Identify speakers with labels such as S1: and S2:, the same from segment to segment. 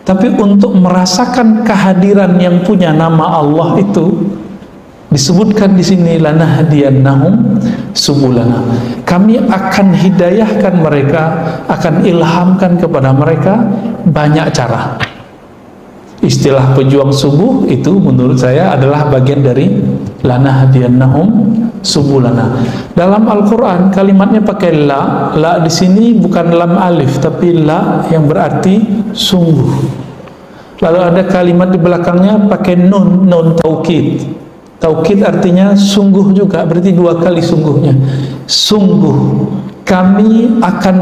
S1: Tapi untuk merasakan kehadiran yang punya nama Allah itu disebutkan di sini, lanahdiyannahum subulana. Kami akan hidayahkan mereka, akan ilhamkan kepada mereka banyak cara. Istilah pejuang subuh itu menurut saya adalah bagian dari lanahdiyannahum subulana. Dalam Al-Quran kalimatnya pakai la. La di sini bukan lam alif, tapi la yang berarti sungguh. Lalu ada kalimat di belakangnya pakai nun, nun taukid. Taukid artinya sungguh juga, berarti dua kali sungguhnya. Sungguh kami akan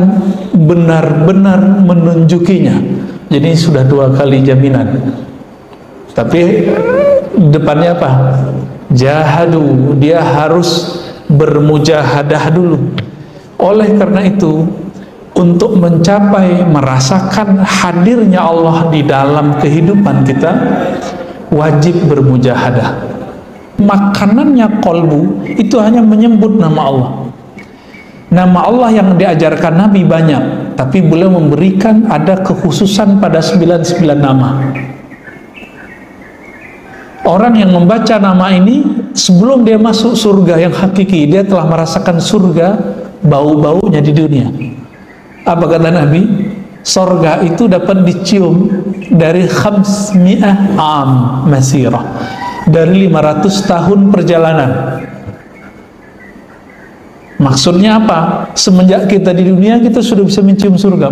S1: benar-benar menunjukinya. Jadi sudah dua kali jaminan. Tapi depannya apa? Jahadu, dia harus bermujahadah dulu. Oleh karena itu, untuk mencapai merasakan hadirnya Allah di dalam kehidupan kita, wajib bermujahadah. Makanannya kolbu itu hanya menyebut nama Allah. Nama Allah yang diajarkan Nabi banyak, tapi beliau memberikan ada kekhususan pada 99 nama. Orang yang membaca nama ini sebelum dia masuk surga yang hakiki, dia telah merasakan surga bau-baunya di dunia. Apa kata Nabi? Surga itu dapat dicium dari 500 am masirah, dari 500 tahun perjalanan. Maksudnya apa? Semenjak kita di dunia, kita sudah bisa mencium surga.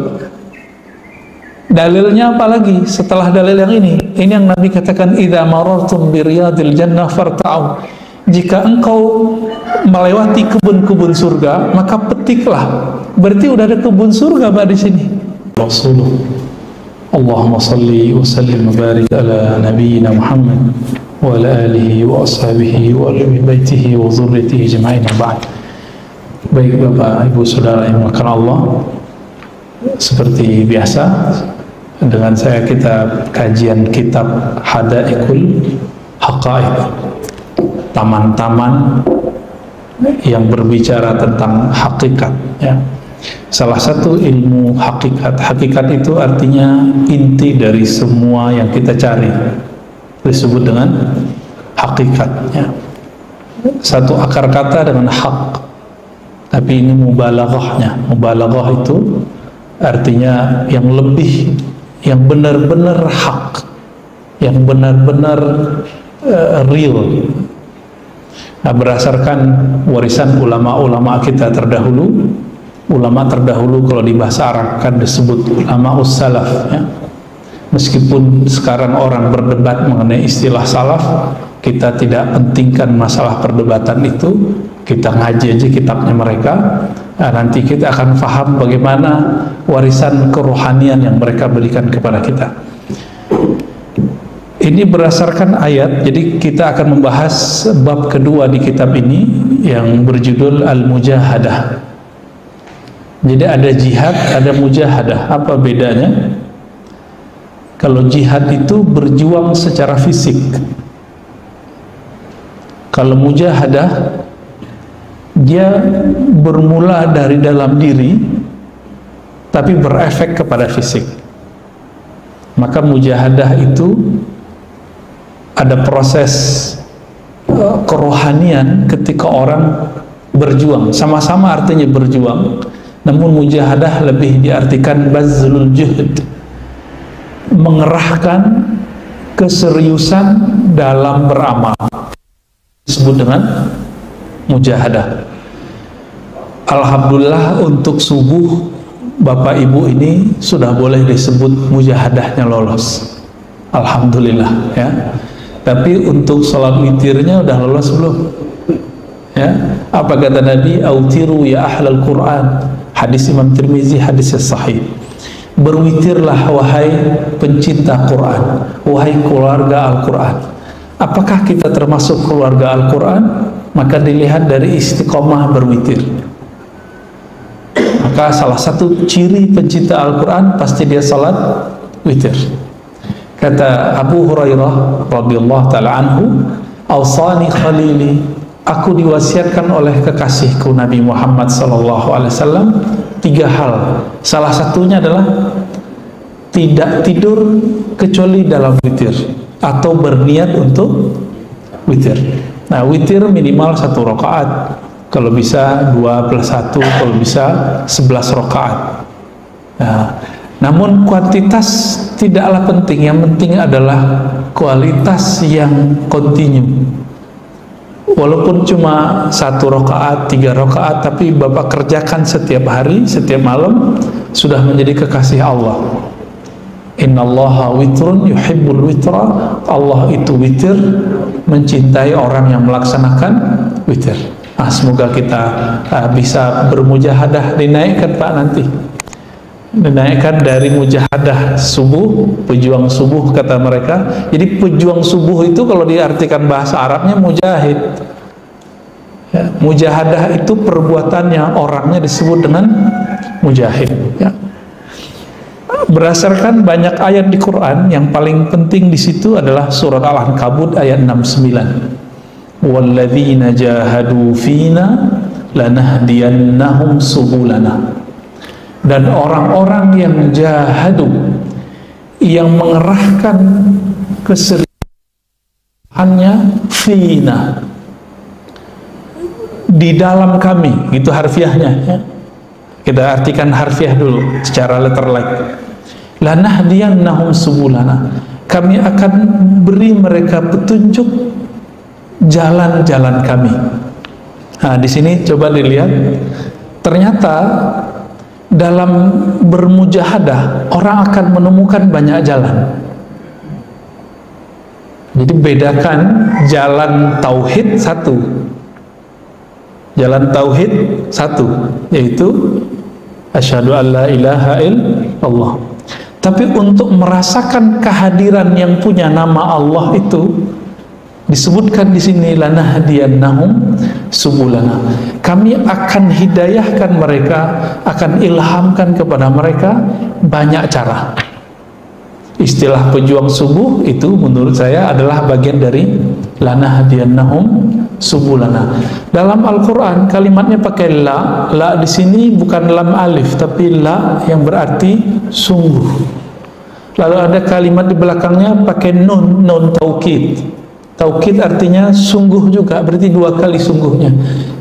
S1: Dalilnya apa lagi setelah dalil yang ini? Ini yang Nabi katakan, idza marartum bi riyadil jannah farta'u. Jika engkau melewati kebun-kebun surga, maka petiklah. Berarti udah ada kebun surga Pak di sini. Rasulullah. Allahumma salli wa sallim wa barik ala nabiyyina Muhammad wa ala alihi wa ashabihi wa ahli baitihi wa dzurriyyatihi ajma'in. Ba'd. Baik Bapak, Ibu, Saudara yang dimuliakan Allah, seperti biasa dengan saya kita kajian kitab Hadaikul Haqaiq, taman-taman yang berbicara tentang hakikat, ya. Salah satu ilmu hakikat. Hakikat itu artinya inti dari semua yang kita cari, disebut dengan hakikat, ya. Satu akar kata dengan hak, tapi ini mubalaghahnya. Mubalaghah itu artinya yang lebih, yang benar-benar hak, yang benar-benar real. Nah, berdasarkan warisan ulama-ulama kita terdahulu, ulama terdahulu kalau di bahasa Arab kan disebut ulama salaf, ya. Meskipun sekarang orang berdebat mengenai istilah salaf, kita tidak pentingkan masalah perdebatan itu. Kita ngaji aja kitabnya mereka. Nah, nanti kita akan paham bagaimana warisan kerohanian yang mereka berikan kepada kita. Ini berdasarkan ayat. Jadi kita akan membahas bab kedua di kitab ini yang berjudul Al-Mujahadah. Jadi ada jihad, ada mujahadah. Apa bedanya? Kalau jihad itu berjuang secara fisik. Kalau mujahadah, dia bermula dari dalam diri tapi berefek kepada fisik. Maka mujahadah itu ada proses kerohanian ketika orang berjuang. Sama-sama artinya berjuang, namun mujahadah lebih diartikan bazlul juhd, mengerahkan keseriusan dalam beramal, disebut dengan mujahadah. Alhamdulillah untuk subuh Bapak Ibu ini sudah boleh disebut mujahadahnya lolos. Alhamdulillah, ya. Tapi untuk sholat witirnya udah lolos belum? Ya. Apa kata Nabi? Autiru ya ahlal Quran. Hadis Imam Tirmizi, hadis sahih. Berwitirlah wahai pencinta Quran, wahai keluarga Al-Quran. Apakah kita termasuk keluarga Al-Quran? Maka dilihat dari istiqomah berwitir. Maka salah satu ciri pencinta Al-Quran pasti dia salat witir. Kata Abu Hurairah radhiyallahu ta'ala anhu, awsani khalili, aku diwasiatkan oleh kekasihku Nabi Muhammad sallallahu alaihi wasallam 3 hal. Salah satunya adalah tidak tidur kecuali dalam witir atau berniat untuk witir. Nah, witir minimal 1 rakaat, kalau bisa 2 plus 1, kalau bisa 11 rakaat. Nah, namun kuantitas tidaklah penting, yang penting adalah kualitas yang kontinu. Walaupun cuma 1 rakaat, 3 rakaat, tapi Bapak kerjakan setiap hari, setiap malam, sudah menjadi kekasih Allah. Innallaha witrun yuhibbul witra. Allah itu witir, mencintai orang yang melaksanakan witir. Nah, semoga kita bisa bermujahadah, dinaikkan Pak nanti, dinaikkan dari mujahadah subuh, pejuang subuh kata mereka. Jadi pejuang subuh itu kalau diartikan bahasa Arabnya mujahid ya, mujahadah itu perbuatannya, orangnya disebut dengan mujahid ya. Berdasarkan banyak ayat di Quran, yang paling penting di situ adalah surat Al-Ankabut ayat 69. Walladzina jahadu fina lanahdiyannahum subulana. Dan orang-orang yang jahadu, yang mengerahkan keseriusannya fina, di dalam kami, itu harfiahnya ya. Kita artikan harfiah dulu secara letter like. Lanahdiyannahum subulana, kami akan beri mereka petunjuk jalan-jalan kami. Nah, di sini coba dilihat, ternyata dalam bermujahadah orang akan menemukan banyak jalan. Jadi bedakan jalan tauhid satu, jalan tauhid satu, yaitu asyhadu an la ilaha illallah. Tapi untuk merasakan kehadiran yang punya nama Allah itu disebutkan di sini, lanahdiyannahum subulana. Kami akan hidayahkan mereka, akan ilhamkan kepada mereka banyak cara. Istilah pejuang subuh itu menurut saya adalah bagian dari lanahdiyannahum subulana. Dalam Al-Quran kalimatnya pakai la. La di sini bukan lam alif, tapi la yang berarti sungguh. Lalu ada kalimat di belakangnya pakai nun, nun taukid. Taukid artinya sungguh juga, berarti 2 kali sungguhnya.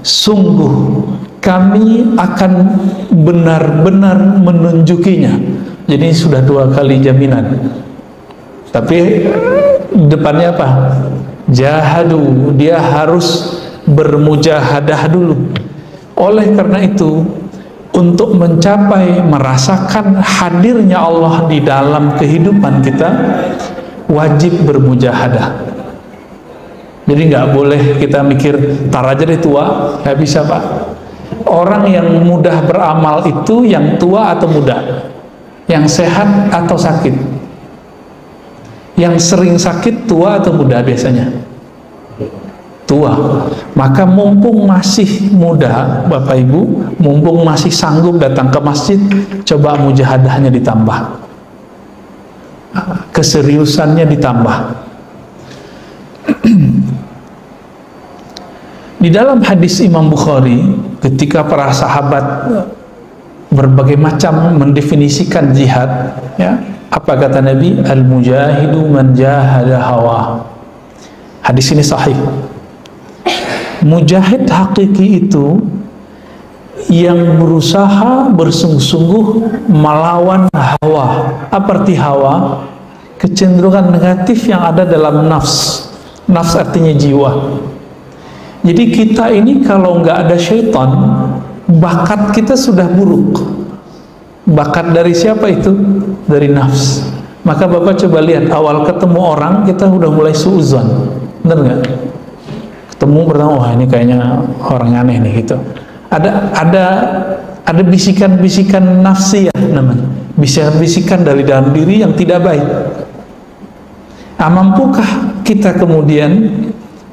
S1: Sungguh kami akan benar-benar menunjukinya. Jadi sudah 2 kali jaminan. Tapi depannya apa? Jahadu, dia harus bermujahadah dulu. Oleh karena itu, untuk mencapai merasakan hadirnya Allah di dalam kehidupan kita, wajib bermujahadah. Jadi nggak boleh kita mikir tar aja deh tua, nggak bisa Pak. Orang yang mudah beramal itu yang tua atau muda, yang sehat atau sakit, yang sering sakit tua atau muda biasanya? Tua. Maka mumpung masih muda Bapak Ibu, mumpung masih sanggup datang ke masjid, coba mujahadahnya ditambah, keseriusannya ditambah. Di dalam hadis Imam Bukhari, ketika para sahabat berbagai macam mendefinisikan jihad ya, apa kata Nabi? Al-mujahidu man jahada hawa. Hadis ini sahih. Mujahid hakiki itu yang berusaha bersungguh-sungguh melawan hawa. Apa arti hawa? Kecenderungan negatif yang ada dalam nafs. Nafs artinya jiwa. Jadi kita ini kalau nggak ada syaitan, bakat kita sudah buruk. Bakat dari siapa itu? Dari nafs. Maka Bapak coba lihat, awal ketemu orang kita udah mulai suuzon, bener nggak? Ketemu pertama, wah ini kayaknya orang aneh nih gitu. Ada bisikan-bisikan nafsiyah namanya, bisikan-bisikan dari dalam diri yang tidak baik. Mampukah kita kemudian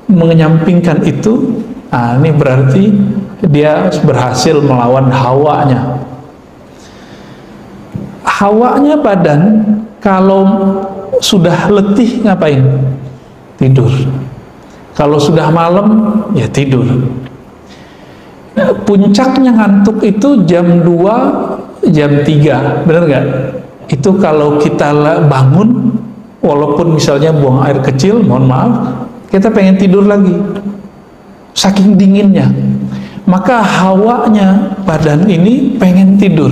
S1: menyampingkan itu? Ini berarti dia berhasil melawan hawanya. Hawanya badan kalau sudah letih ngapain? Tidur. Kalau sudah malam ya tidur. Puncaknya ngantuk itu jam 2, jam 3, bener nggak? itu kalau kita bangun, walaupun misalnya buang air kecil, mohon maaf, kita pengen tidur lagi, saking dinginnya. Maka hawanya badan ini pengen tidur.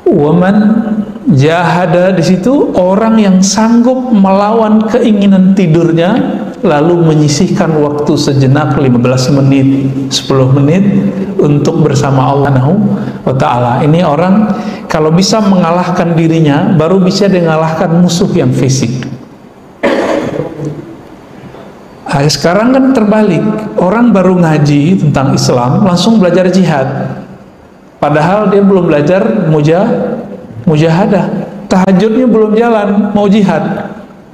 S1: Waman jahada, di situ orang yang sanggup melawan keinginan tidurnya, lalu menyisihkan waktu sejenak 15 menit, 10 menit untuk bersama Allah wa ta'ala. Ini orang kalau bisa mengalahkan dirinya, baru bisa mengalahkan musuh yang fisik. Nah, sekarang kan terbalik, orang baru ngaji tentang Islam langsung belajar jihad, padahal dia belum belajar mujahadah. Tahajudnya belum jalan, mau jihad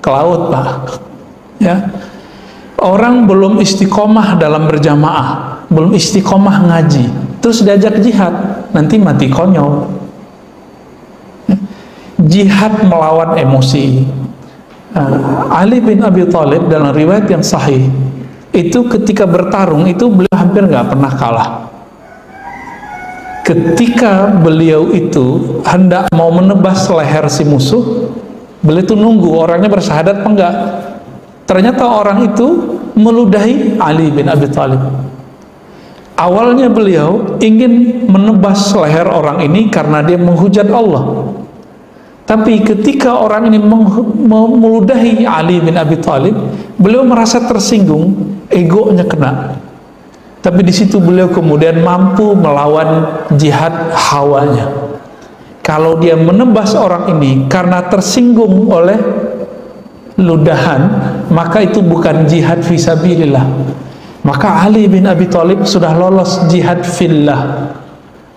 S1: ke laut, Pak. Ya, orang belum istiqomah dalam berjamaah, belum istiqomah ngaji, terus diajak jihad, nanti mati konyol. Jihad melawan emosi. Ali bin Abi Thalib dalam riwayat yang sahih itu ketika bertarung itu beliau hampir nggak pernah kalah. Ketika beliau itu hendak mau menebas leher si musuh, beliau itu nunggu orangnya bersyahadat apa enggak. Ternyata orang itu meludahi Ali bin Abi Thalib. Awalnya beliau ingin menebas leher orang ini karena dia menghujat Allah. Tapi ketika orang ini meludahi Ali bin Abi Thalib, beliau merasa tersinggung, egonya kena. Tapi di situ beliau kemudian mampu melawan jihad hawanya. Kalau dia menebas orang ini karena tersinggung oleh ludahan, maka itu bukan jihad fisabilillah. Maka Ali bin Abi Thalib sudah lolos jihad fillah,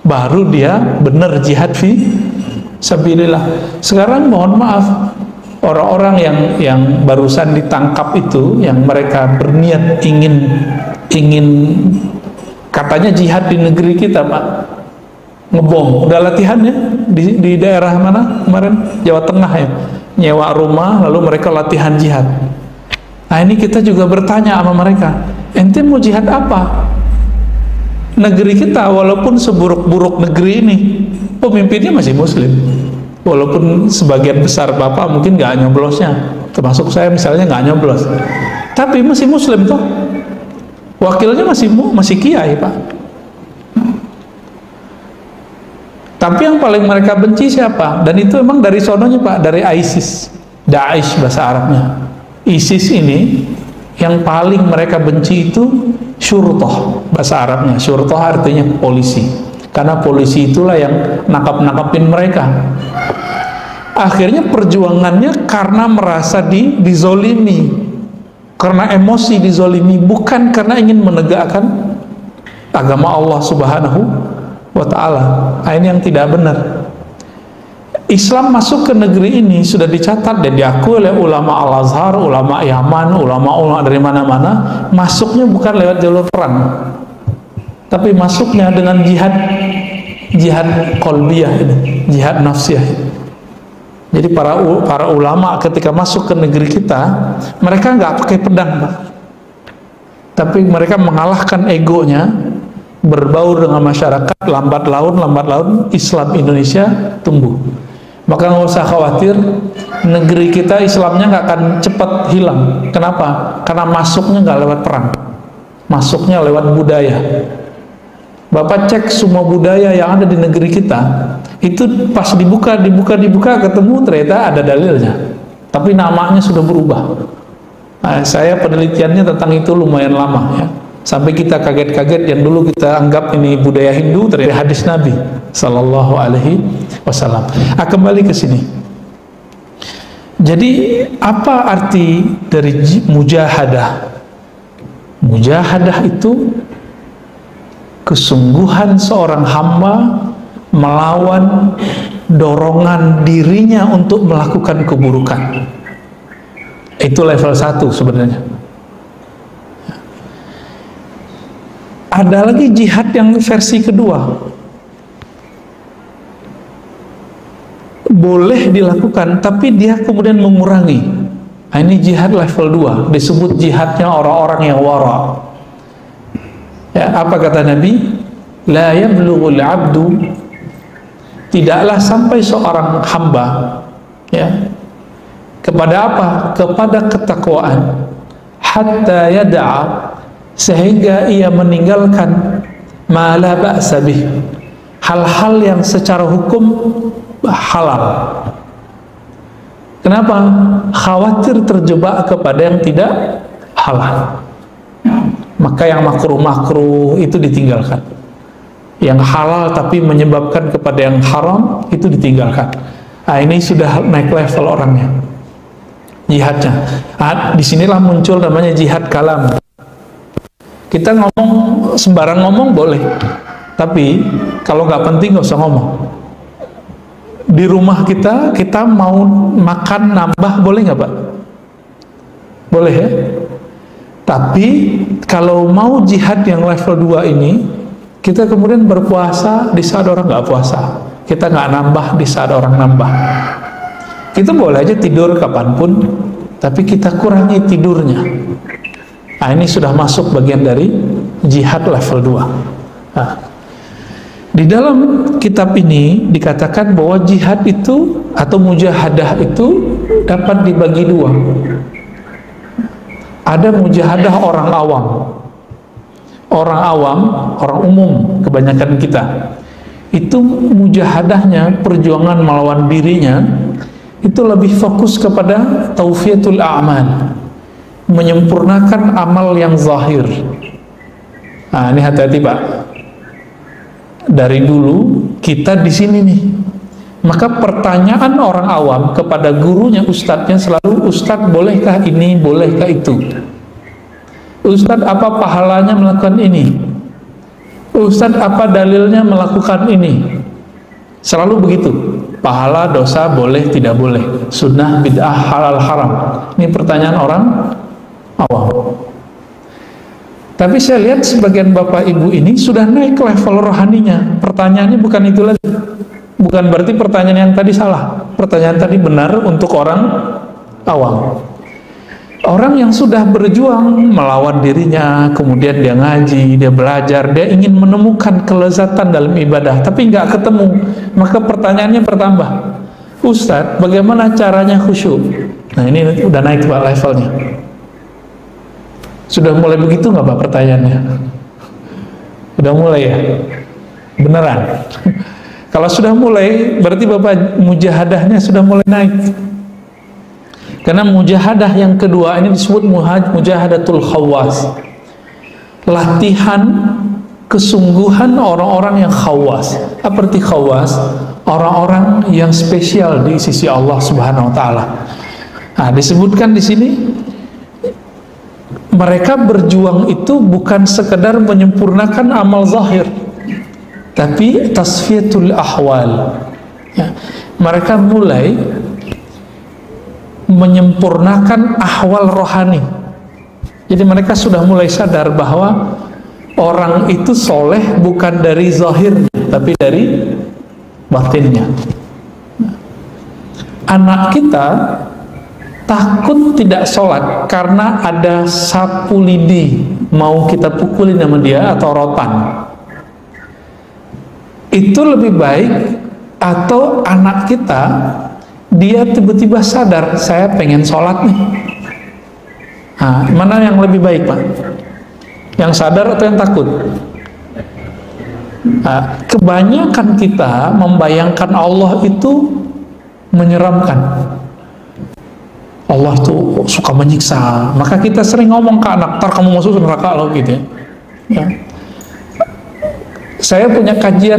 S1: baru dia benar jihad fisabilillah. Sekarang mohon maaf, orang-orang yang barusan ditangkap itu, yang mereka berniat ingin katanya jihad di negeri kita, Pak, ngebom, udah latihan ya di daerah mana kemarin, Jawa Tengah ya, nyewa rumah lalu mereka latihan jihad. Nah ini kita juga bertanya sama mereka, ente mau jihad apa? Negeri kita walaupun seburuk-buruk negeri ini, pemimpinnya masih muslim, walaupun sebagian besar bapak mungkin nggak nyoblosnya, termasuk saya misalnya nggak nyoblos, tapi masih muslim toh, wakilnya masih kiai, Pak. Tapi yang paling mereka benci siapa? Dan itu emang dari sononya, Pak, dari ISIS, Daesh bahasa Arabnya. ISIS ini yang paling mereka benci itu syurtoh, bahasa Arabnya. Syurtoh artinya polisi, karena polisi itulah yang nangkap-nangkapin mereka. Akhirnya perjuangannya karena merasa dizolimi, karena emosi dizolimi, bukan karena ingin menegakkan agama Allah Subhanahu wa ta'ala. Nah, ini yang tidak benar. Islam masuk ke negeri ini sudah dicatat dan diakui oleh ulama Al-Azhar, ulama Yaman, ulama dari mana-mana. Masuknya bukan lewat jalur perang, tapi masuknya dengan jihad qalbiyah ini, jihad nafsiyah. Jadi para ulama ketika masuk ke negeri kita, mereka nggak pakai pedang, Pak, tapi mereka mengalahkan egonya, berbaur dengan masyarakat, lambat laun Islam Indonesia tumbuh. Maka nggak usah khawatir, negeri kita Islamnya nggak akan cepat hilang. Kenapa? Karena masuknya nggak lewat perang, masuknya lewat budaya. Bapak cek semua budaya yang ada di negeri kita, itu pas dibuka ketemu ternyata ada dalilnya, tapi namanya sudah berubah. Nah, saya penelitiannya tentang itu lumayan lama ya, sampai kita kaget-kaget yang dulu kita anggap ini budaya Hindu ternyata hadis Nabi Sallallahu Alaihi Wasallam. Kembali ke sini. Jadi apa arti dari mujahadah? Mujahadah itu kesungguhan seorang hamba melawan dorongan dirinya untuk melakukan keburukan. Itu level 1 sebenarnya. Ada lagi jihad yang versi kedua, boleh dilakukan tapi dia kemudian mengurangi. Nah, ini jihad level 2, disebut jihadnya orang-orang yang wara. Ya, apa kata Nabi? La yablughul 'abdu tidaklah sampai seorang hamba, ya, kepada apa? Kepada ketakwaan, hatta yada'a, sehingga ia meninggalkan ma la ba'sa bih, hal-hal yang secara hukum halal. Kenapa? Khawatir terjebak kepada yang tidak halal. Maka yang makruh-makruh itu ditinggalkan. Yang halal tapi menyebabkan kepada yang haram itu ditinggalkan. Nah, ini sudah naik level orangnya, jihadnya. Nah, disinilah muncul namanya jihad kalam. Kita ngomong, sembarang ngomong boleh, tapi kalau nggak penting nggak usah ngomong. Di rumah kita mau makan nambah, boleh nggak Pak? Boleh ya? Tapi kalau mau jihad yang level 2 ini, kita kemudian berpuasa di saat orang nggak puasa, kita nggak nambah di saat orang nambah. Kita boleh aja tidur kapanpun, tapi kita kurangi tidurnya. Nah, ini sudah masuk bagian dari jihad level 2. Nah, di dalam kitab ini dikatakan bahwa jihad itu atau mujahadah itu dapat dibagi 2. Ada mujahadah orang awam. Orang awam, orang umum, kebanyakan kita itu mujahadahnya, perjuangan melawan dirinya itu lebih fokus kepada taufiyatul a'mal, menyempurnakan amal yang zahir. Nah, ini hati-hati Pak. Dari dulu kita di sini nih. Maka pertanyaan orang awam kepada gurunya, ustadznya selalu, ustadz bolehkah ini, bolehkah itu? Ustadz apa pahalanya melakukan ini? Ustadz apa dalilnya melakukan ini? Selalu begitu. Pahala, dosa, boleh, tidak boleh, sunnah, bid'ah, halal, haram. Ini pertanyaan orang awam. Tapi saya lihat sebagian bapak ibu ini sudah naik level rohaninya. Pertanyaannya bukan itu lagi. Bukan berarti pertanyaan yang tadi salah. Pertanyaan tadi benar untuk orang awam. Orang yang sudah berjuang melawan dirinya, kemudian dia ngaji, dia belajar, dia ingin menemukan kelezatan dalam ibadah, tapi nggak ketemu. Maka pertanyaannya bertambah. Ustadz, bagaimana caranya khusyuk? Nah, ini udah naik Pak levelnya. Sudah mulai begitu nggak Pak pertanyaannya? Udah mulai ya? Beneran? Kalau sudah mulai, berarti Bapak mujahadahnya sudah mulai naik. Karena mujahadah yang kedua ini disebut mujahadatul khawas. Latihan kesungguhan orang-orang yang khawas. Apa arti khawas? Orang-orang yang spesial di sisi Allah Subhanahu wa taala. Nah, disebutkan di sini mereka berjuang itu bukan sekedar menyempurnakan amal zahir, tapi tasfiyatul ahwal. Ya, mereka mulai menyempurnakan ahwal rohani. Jadi mereka sudah mulai sadar bahwa orang itu soleh bukan dari zahirnya, tapi dari batinnya. Anak kita takut tidak sholat karena ada sapu lidi mau kita pukulin sama dia atau rotan. Itu lebih baik atau anak kita dia tiba-tiba sadar, saya pengen sholat nih. Nah, mana yang lebih baik Pak? Yang sadar atau yang takut? Nah, kebanyakan kita membayangkan Allah itu menyeramkan. Allah tuh suka menyiksa. Maka kita sering ngomong ke anak, ntar kamu masuk neraka loh gitu ya. Ya. Saya punya kajian,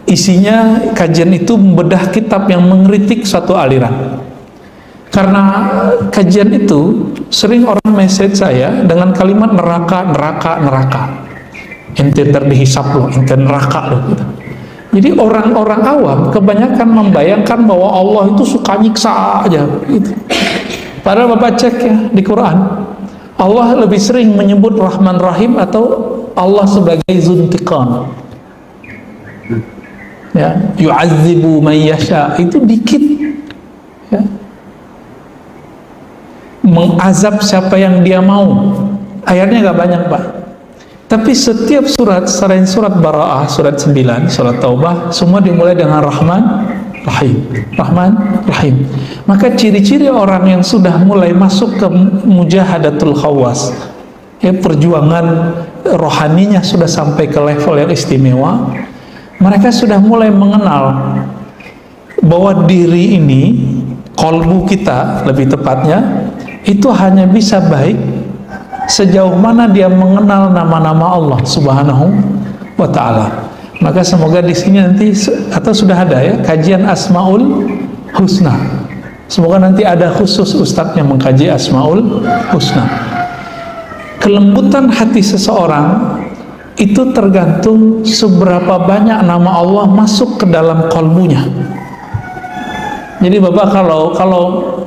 S1: isinya kajian itu membedah kitab yang mengkritik suatu aliran. Karena kajian itu sering orang message saya dengan kalimat neraka, neraka, neraka. Ente terdihisap loh, ente neraka loh gitu. Jadi orang-orang awam kebanyakan membayangkan bahwa Allah itu suka nyiksa aja gitu. Padahal Bapak cek ya di Quran, Allah lebih sering menyebut Rahman Rahim atau Allah sebagai Zuntiqam. Ya, yu'adzibu man yasha, itu dikit ya. Mengazab siapa yang dia mau. Ayatnya gak banyak Pak, Tapi setiap surat, selain surat Bara'ah, surat 9, surat Taubah, semua dimulai dengan Rahman, Rahim. Rahman, Rahim. Maka ciri-ciri orang yang sudah mulai masuk ke mujahadatul khawas, ya, perjuangan rohaninya sudah sampai ke level yang istimewa, mereka sudah mulai mengenal bahwa diri ini, kolbu kita lebih tepatnya, itu hanya bisa baik sejauh mana dia mengenal nama-nama Allah Subhanahu wa Ta'ala. Maka semoga di sini nanti, atau sudah ada ya, kajian Asmaul Husna. Semoga nanti ada khusus ustadz yang mengkaji Asmaul Husna. Kelembutan hati seseorang itu tergantung seberapa banyak nama Allah masuk ke dalam kolbunya. Jadi Bapak kalau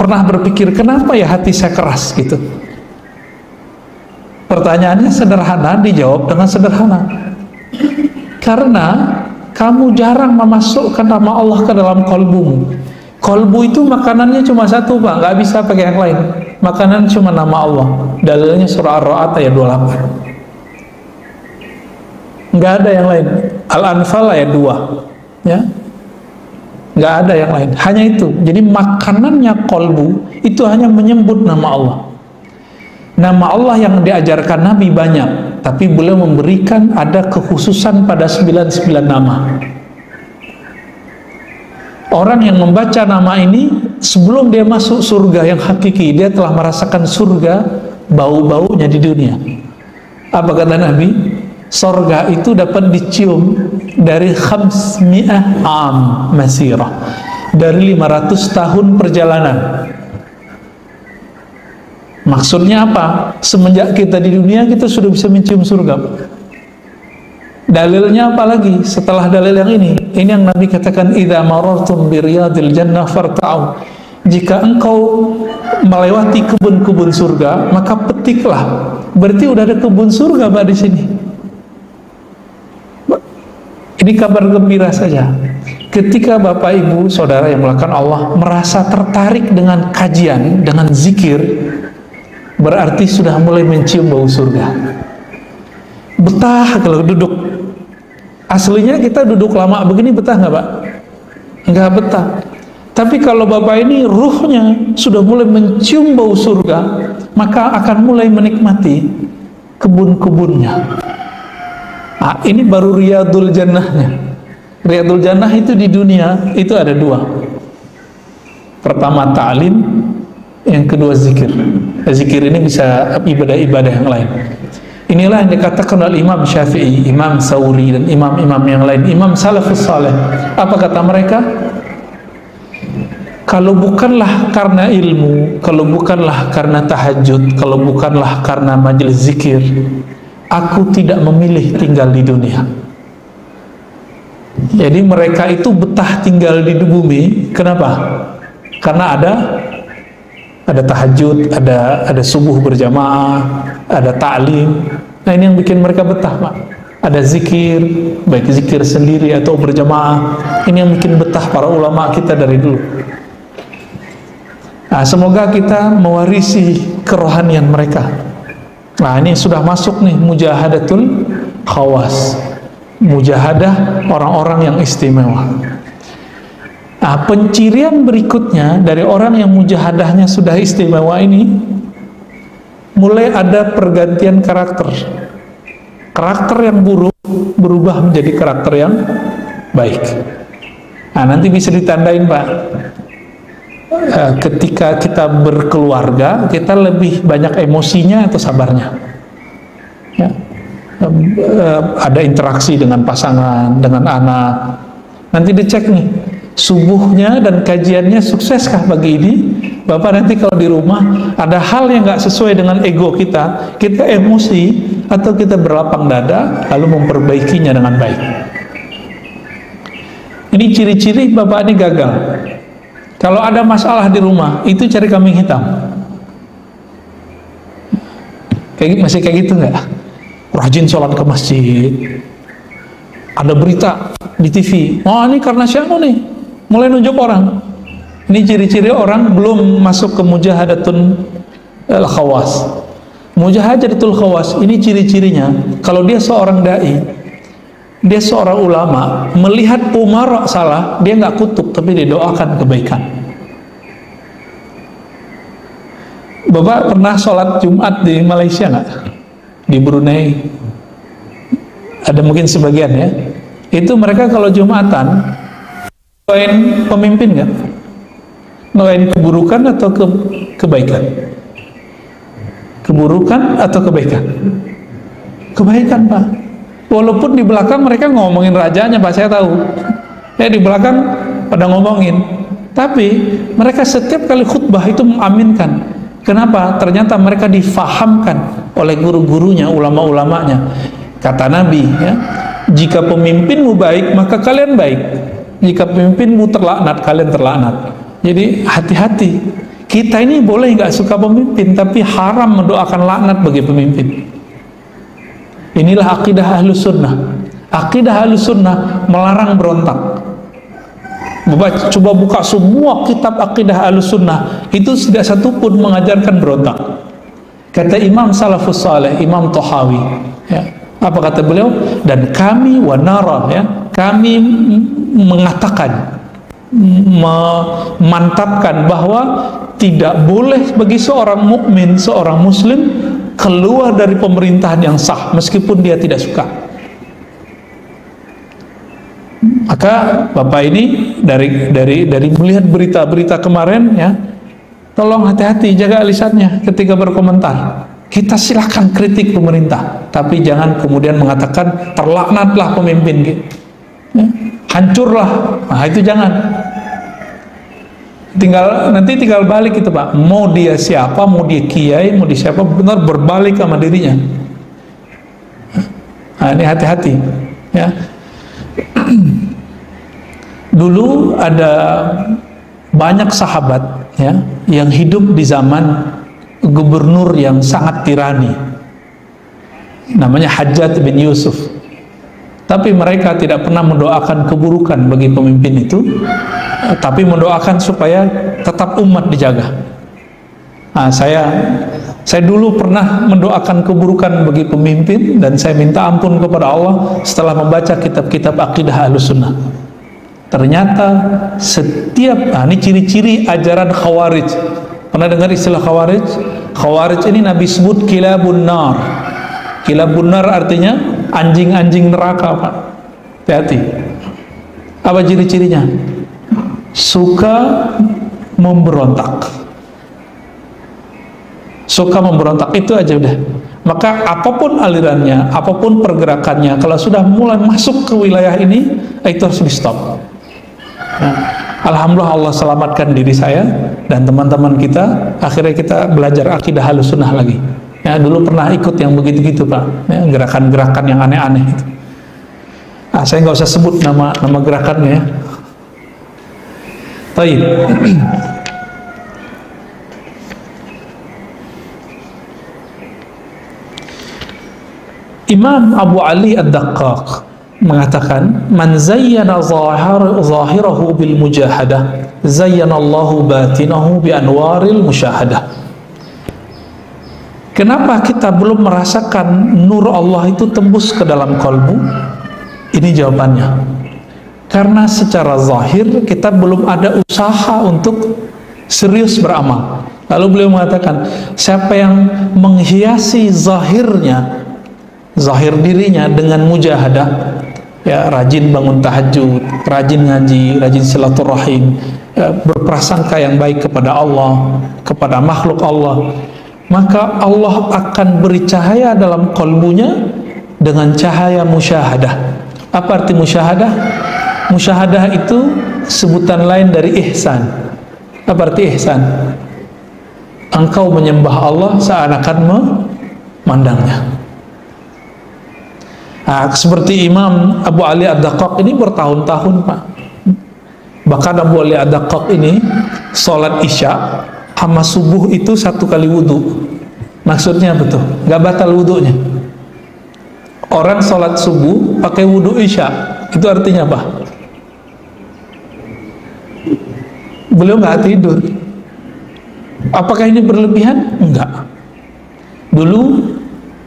S1: pernah berpikir, kenapa ya hati saya keras gitu? Pertanyaannya sederhana, dijawab dengan sederhana. Karena kamu jarang memasukkan nama Allah ke dalam kolbumu. Kolbu itu makanannya cuma satu, Pak, nggak bisa pakai yang lain. Makanan cuma nama Allah. Dalilnya surah Ar-Ra'd ayat 28. Nggak ada yang lain. Al-Anfal ayat 2. Ya, nggak ada yang lain. Hanya itu. Jadi makanannya kolbu itu hanya menyebut nama Allah. Nama Allah yang diajarkan Nabi banyak, tapi beliau memberikan ada kekhususan pada 99 nama. Orang yang membaca nama ini sebelum dia masuk surga yang hakiki, dia telah merasakan surga bau-baunya di dunia. Apa kata Nabi? Surga itu dapat dicium dari 500 am masirah, dari 500 tahun perjalanan. Maksudnya apa? Semenjak kita di dunia, kita sudah bisa mencium surga. Dalilnya apa lagi setelah dalil yang ini? Ini yang Nabi katakan, idza marartum bi riyadil jannah farta'u. Jika engkau melewati kebun-kebun surga, maka petiklah. Berarti udah ada kebun surga Pak di sini. Ini kabar gembira saja. Ketika Bapak Ibu Saudara yang melakukan Allah merasa tertarik dengan kajian, dengan zikir, berarti sudah mulai mencium bau surga. Betah kalau duduk. Aslinya kita duduk lama begini betah nggak Pak? Nggak betah. Tapi kalau Bapak ini ruhnya sudah mulai mencium bau surga, maka akan mulai menikmati kebun-kebunnya. Nah, ini baru Riyadul Jannahnya. Riyadul Jannah itu di dunia itu ada dua. Pertama ta'lim, yang kedua zikir. Zikir ini bisa ibadah-ibadah yang lain. Inilah yang dikatakan oleh Imam Syafi'i, Imam Sauri, dan imam-imam yang lain, Imam Salafus Saleh. Apa kata mereka? Kalau bukanlah karena ilmu, kalau bukanlah karena tahajud, kalau bukanlah karena majelis zikir, aku tidak memilih tinggal di dunia. Jadi mereka itu betah tinggal di bumi. Kenapa? Karena ada tahajud, ada subuh berjamaah, ada ta'lim. Nah, ini yang bikin mereka betah, Pak. Ada zikir, baik zikir sendiri atau berjamaah. Ini yang bikin betah para ulama kita dari dulu. Nah, semoga kita mewarisi kerohanian mereka. Nah, ini sudah masuk nih mujahadatul khawas. Mujahadah orang-orang yang istimewa. Nah, pencirian berikutnya dari orang yang mujahadahnya sudah istimewa ini, mulai ada pergantian karakter. Karakter yang buruk berubah menjadi karakter yang baik. Nah, nanti bisa ditandain Pak. Ketika kita berkeluarga, kita lebih banyak emosinya atau sabarnya. Ya. Ada interaksi dengan pasangan, dengan anak. Nanti dicek nih, subuhnya dan kajiannya sukseskah bagi ini? Bapak nanti kalau di rumah ada hal yang nggak sesuai dengan ego kita emosi atau kita berlapang dada lalu memperbaikinya dengan baik. Ini ciri-ciri Bapak ini gagal. Kalau ada masalah di rumah, itu cari kambing hitam. Masih kayak gitu nggak? Rajin sholat ke masjid. Ada berita di TV. Oh, ini karena siapa nih? Mulai nunjuk orang. Ini ciri-ciri orang belum masuk ke mujahadatun al-khawas. Mujahajatul khawas ini ciri-cirinya, kalau dia seorang dai, dia seorang ulama, melihat umara salah, dia nggak kutuk, tapi dia doakan kebaikan. Bapak pernah sholat Jumat di Malaysia nggak? Di Brunei? Ada mungkin sebagian ya. Itu mereka kalau Jumatan doain pemimpin nggak? Doain keburukan atau kebaikan? Keburukan atau kebaikan? Kebaikan, Pak. Walaupun di belakang mereka ngomongin rajanya, Pak, saya tahu. Di belakang pada ngomongin. Tapi mereka setiap kali khutbah itu mengaminkan. Kenapa? Ternyata mereka difahamkan oleh guru-gurunya, ulama-ulamanya. Kata Nabi, ya, jika pemimpinmu baik, maka kalian baik. Jika pemimpinmu terlaknat, kalian terlaknat. Jadi hati-hati. Kita ini boleh nggak suka pemimpin, tapi haram mendoakan laknat bagi pemimpin. Inilah akidah Ahlus Sunnah. Akidah Ahlus Sunnah melarang berontak. Bapak coba buka semua kitab akidah Ahlus Sunnah, itu tidak satu pun mengajarkan berontak. Kata Imam Salafus Saleh, Imam Tahawi, ya, apa kata beliau? Dan kami wanara, ya, kami mengatakan, memantapkan bahwa tidak boleh bagi seorang mukmin, seorang muslim keluar dari pemerintahan yang sah meskipun dia tidak suka. Maka Bapak ini dari melihat berita-berita kemarin, ya, tolong hati-hati, jaga lisannya ketika berkomentar. Kita silahkan kritik pemerintah, tapi jangan kemudian mengatakan terlaknatlah pemimpin, gitu. Ya, hancurlah. Nah, itu jangan. Nanti tinggal balik itu, Pak. Mau dia siapa, mau dia kiai, mau dia siapa, benar berbalik sama dirinya. Nah, ini hati-hati, ya. Dulu ada banyak sahabat, ya, yang hidup di zaman gubernur yang sangat tirani, namanya Hajjaj bin Yusuf. Tapi mereka tidak pernah mendoakan keburukan bagi pemimpin itu, tapi mendoakan supaya tetap umat dijaga. Nah, saya dulu pernah mendoakan keburukan bagi pemimpin, dan saya minta ampun kepada Allah setelah membaca kitab-kitab akidah Ahlus Sunnah. Ternyata ini ciri-ciri ajaran Khawarij. Pernah dengar istilah Khawarij? Khawarij ini Nabi sebut kilabun nar. Kilabun nar artinya anjing-anjing neraka, Pak. Hati-hati. Apa ciri-cirinya? Suka memberontak. Suka memberontak, itu aja udah. Maka apapun alirannya, apapun pergerakannya, kalau sudah mulai masuk ke wilayah ini, itu harus di stop. Nah, alhamdulillah Allah selamatkan diri saya dan teman-teman kita. Akhirnya kita belajar akidah Ahlus Sunnah lagi. Ya, dulu pernah ikut yang begitu-gitu, Pak. Ya, gerakan-gerakan yang aneh-aneh itu. Saya nggak usah sebut nama gerakannya, ya. Baik. Imam Abu Ali Ad-Daqqaq mengatakan, man zayyana zahirahu bil mujahadah, zayyana Allahu batinahu bi anwaril musyahadah. Kenapa kita belum merasakan nur Allah itu tembus ke dalam kalbu? Ini jawabannya. Karena secara zahir kita belum ada usaha untuk serius beramal. Lalu beliau mengatakan, siapa yang menghiasi zahirnya, zahir dirinya dengan mujahadah, ya, rajin bangun tahajud, rajin ngaji, rajin silaturahim, ya, berprasangka yang baik kepada Allah, kepada makhluk Allah, maka Allah akan beri cahaya dalam kalbunya dengan cahaya musyahadah. Apa arti musyahadah? Musyahadah itu sebutan lain dari ihsan. Apa arti ihsan? Engkau menyembah Allah seakan memandangnya. Nah, seperti Imam Abu Ali Ad-Daqqaq ini bertahun-tahun, Pak. Bahkan Abu Ali Ad-Daqqaq ini sholat isya sama subuh itu 1 kali wudhu. Maksudnya betul, nggak batal wudhunya. Orang sholat subuh pakai wudhu isya, itu artinya apa? Beliau nggak tidur. Apakah ini berlebihan? Enggak. Dulu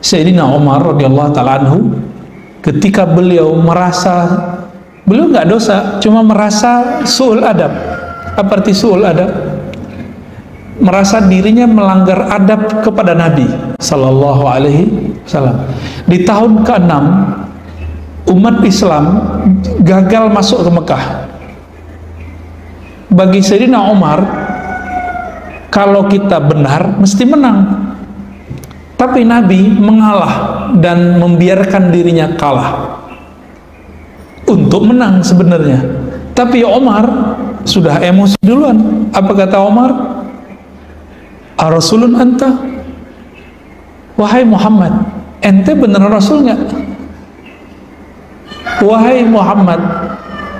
S1: Sayyidina Umar radhiyallahu ta'ala anhu, ketika beliau merasa beliau nggak dosa, cuma merasa su'ul adab. Apa arti su'ul adab? Merasa dirinya melanggar adab kepada Nabi sallallahu alaihi wasallam. Di tahun ke-6 umat Islam gagal masuk ke Mekah. Bagi Sayyidina Umar, kalau kita benar mesti menang. Tapi Nabi mengalah dan membiarkan dirinya kalah untuk menang sebenarnya. Tapi Umar sudah emosi duluan. Apa kata Umar? "Ar-Rasulun anta?" Wahai Muhammad, ente benar Rasul nggak? Wahai Muhammad,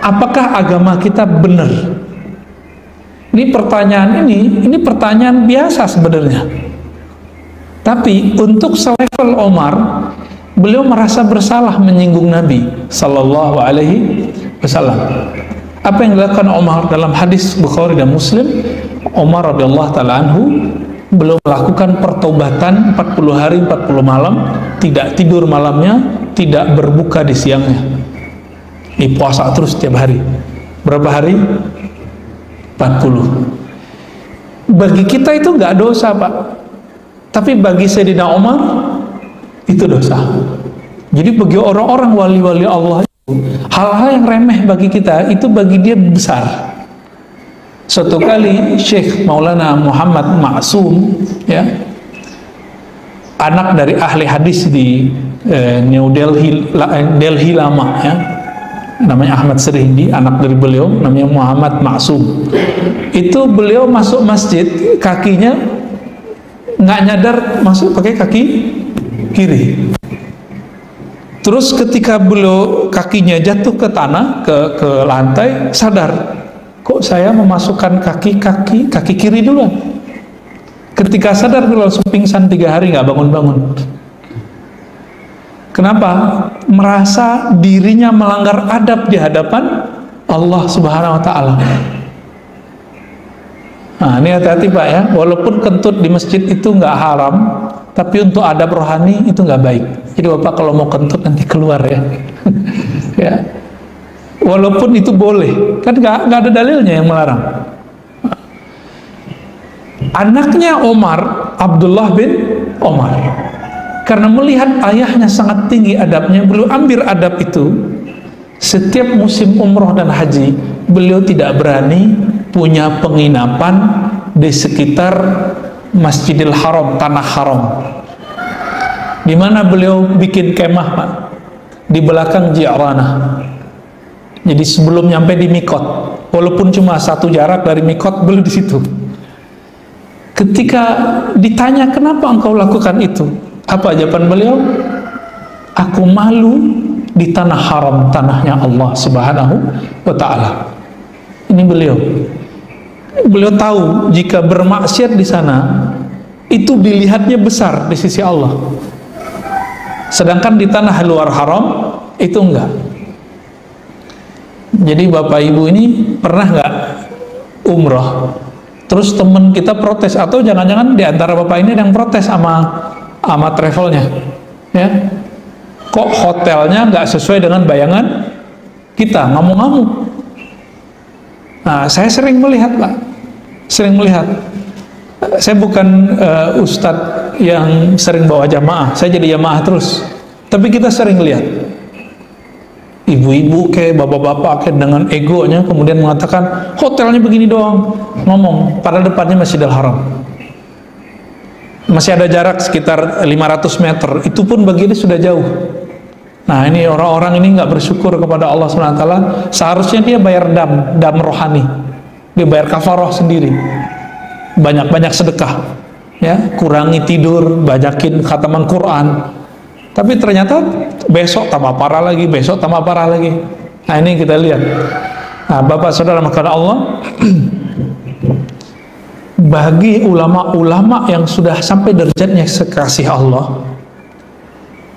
S1: apakah agama kita benar? Ini pertanyaan biasa sebenarnya. Tapi untuk selevel Umar, beliau merasa bersalah menyinggung Nabi sallallahu alaihi wasallam. Apa yang dilakukan Umar dalam hadis Bukhari dan Muslim? Umar radhiyallahu taala anhu beliau melakukan pertobatan 40 hari 40 malam, tidak tidur malamnya, tidak berbuka di siangnya. Ini puasa terus setiap hari. Berapa hari? 40. Bagi kita itu nggak dosa, Pak. Tapi bagi Sayyidina Umar itu dosa. Jadi bagi orang-orang wali-wali Allah itu, hal-hal yang remeh bagi kita itu bagi dia besar. Suatu kali Syekh Maulana Muhammad Ma'sum, ya, anak dari ahli hadis di New Delhi lama, ya, namanya Ahmad Serhindi, anak dari beliau namanya Muhammad Ma'sum. Itu beliau masuk masjid, kakinya nggak nyadar masuk pakai kaki kiri. Terus ketika beliau kakinya jatuh ke tanah, ke lantai, sadar, kok saya memasukkan kaki kiri duluan. Ketika sadar beliau langsung pingsan 3 hari nggak bangun-bangun. Kenapa? Merasa dirinya melanggar adab di hadapan Allah Subhanahu wa Ta'ala. Nah, ini hati-hati Pak ya, walaupun kentut di masjid itu nggak haram, tapi untuk adab rohani itu nggak baik. Jadi Bapak kalau mau kentut nanti keluar ya. Ya. Walaupun itu boleh, kan nggak ada dalilnya yang melarang. Anaknya Umar, Abdullah bin Umar, karena melihat ayahnya sangat tinggi adabnya, beliau ambil adab itu. Setiap musim umroh dan haji, beliau tidak berani punya penginapan di sekitar Masjidil Haram, tanah haram. Di mana beliau bikin kemah, Pak, di belakang Ji'ranah. Jadi sebelum nyampe di Mikot, walaupun cuma 1 jarak dari Mikot, beliau di situ. Ketika ditanya kenapa engkau lakukan itu, apa jawaban beliau? Aku malu di tanah haram, tanahnya Allah Subhanahu wa Ta'ala. Ini beliau tahu jika bermaksiat di sana itu dilihatnya besar di sisi Allah, sedangkan di tanah luar haram itu enggak. Jadi Bapak Ibu ini pernah nggak umroh terus temen kita protes, atau jangan-jangan di antara Bapak ini ada yang protes sama travelnya, ya, kok hotelnya nggak sesuai dengan bayangan kita, ngamuk-ngamuk. Nah, saya sering melihat, Pak, sering melihat. Saya bukan ustadz yang sering bawa jamaah, saya jadi jamaah terus. Tapi kita sering lihat ibu-ibu kayak bapak-bapak kayak dengan egonya kemudian mengatakan hotelnya begini doang, ngomong padahal depannya Masjidil Haram. Masih ada jarak sekitar 500 meter, itu pun bagi dia sudah jauh. Nah, ini orang-orang ini nggak bersyukur kepada Allah SWT. Seharusnya dia bayar dam rohani, dia bayar kafaroh sendiri, banyak-banyak sedekah, ya, kurangi tidur, banyakin khataman Quran. Tapi ternyata besok tambah parah lagi, besok tambah parah lagi. Nah, ini kita lihat. Nah, Bapak Saudara maka Allah, bagi ulama-ulama yang sudah sampai derajatnya sekasih Allah,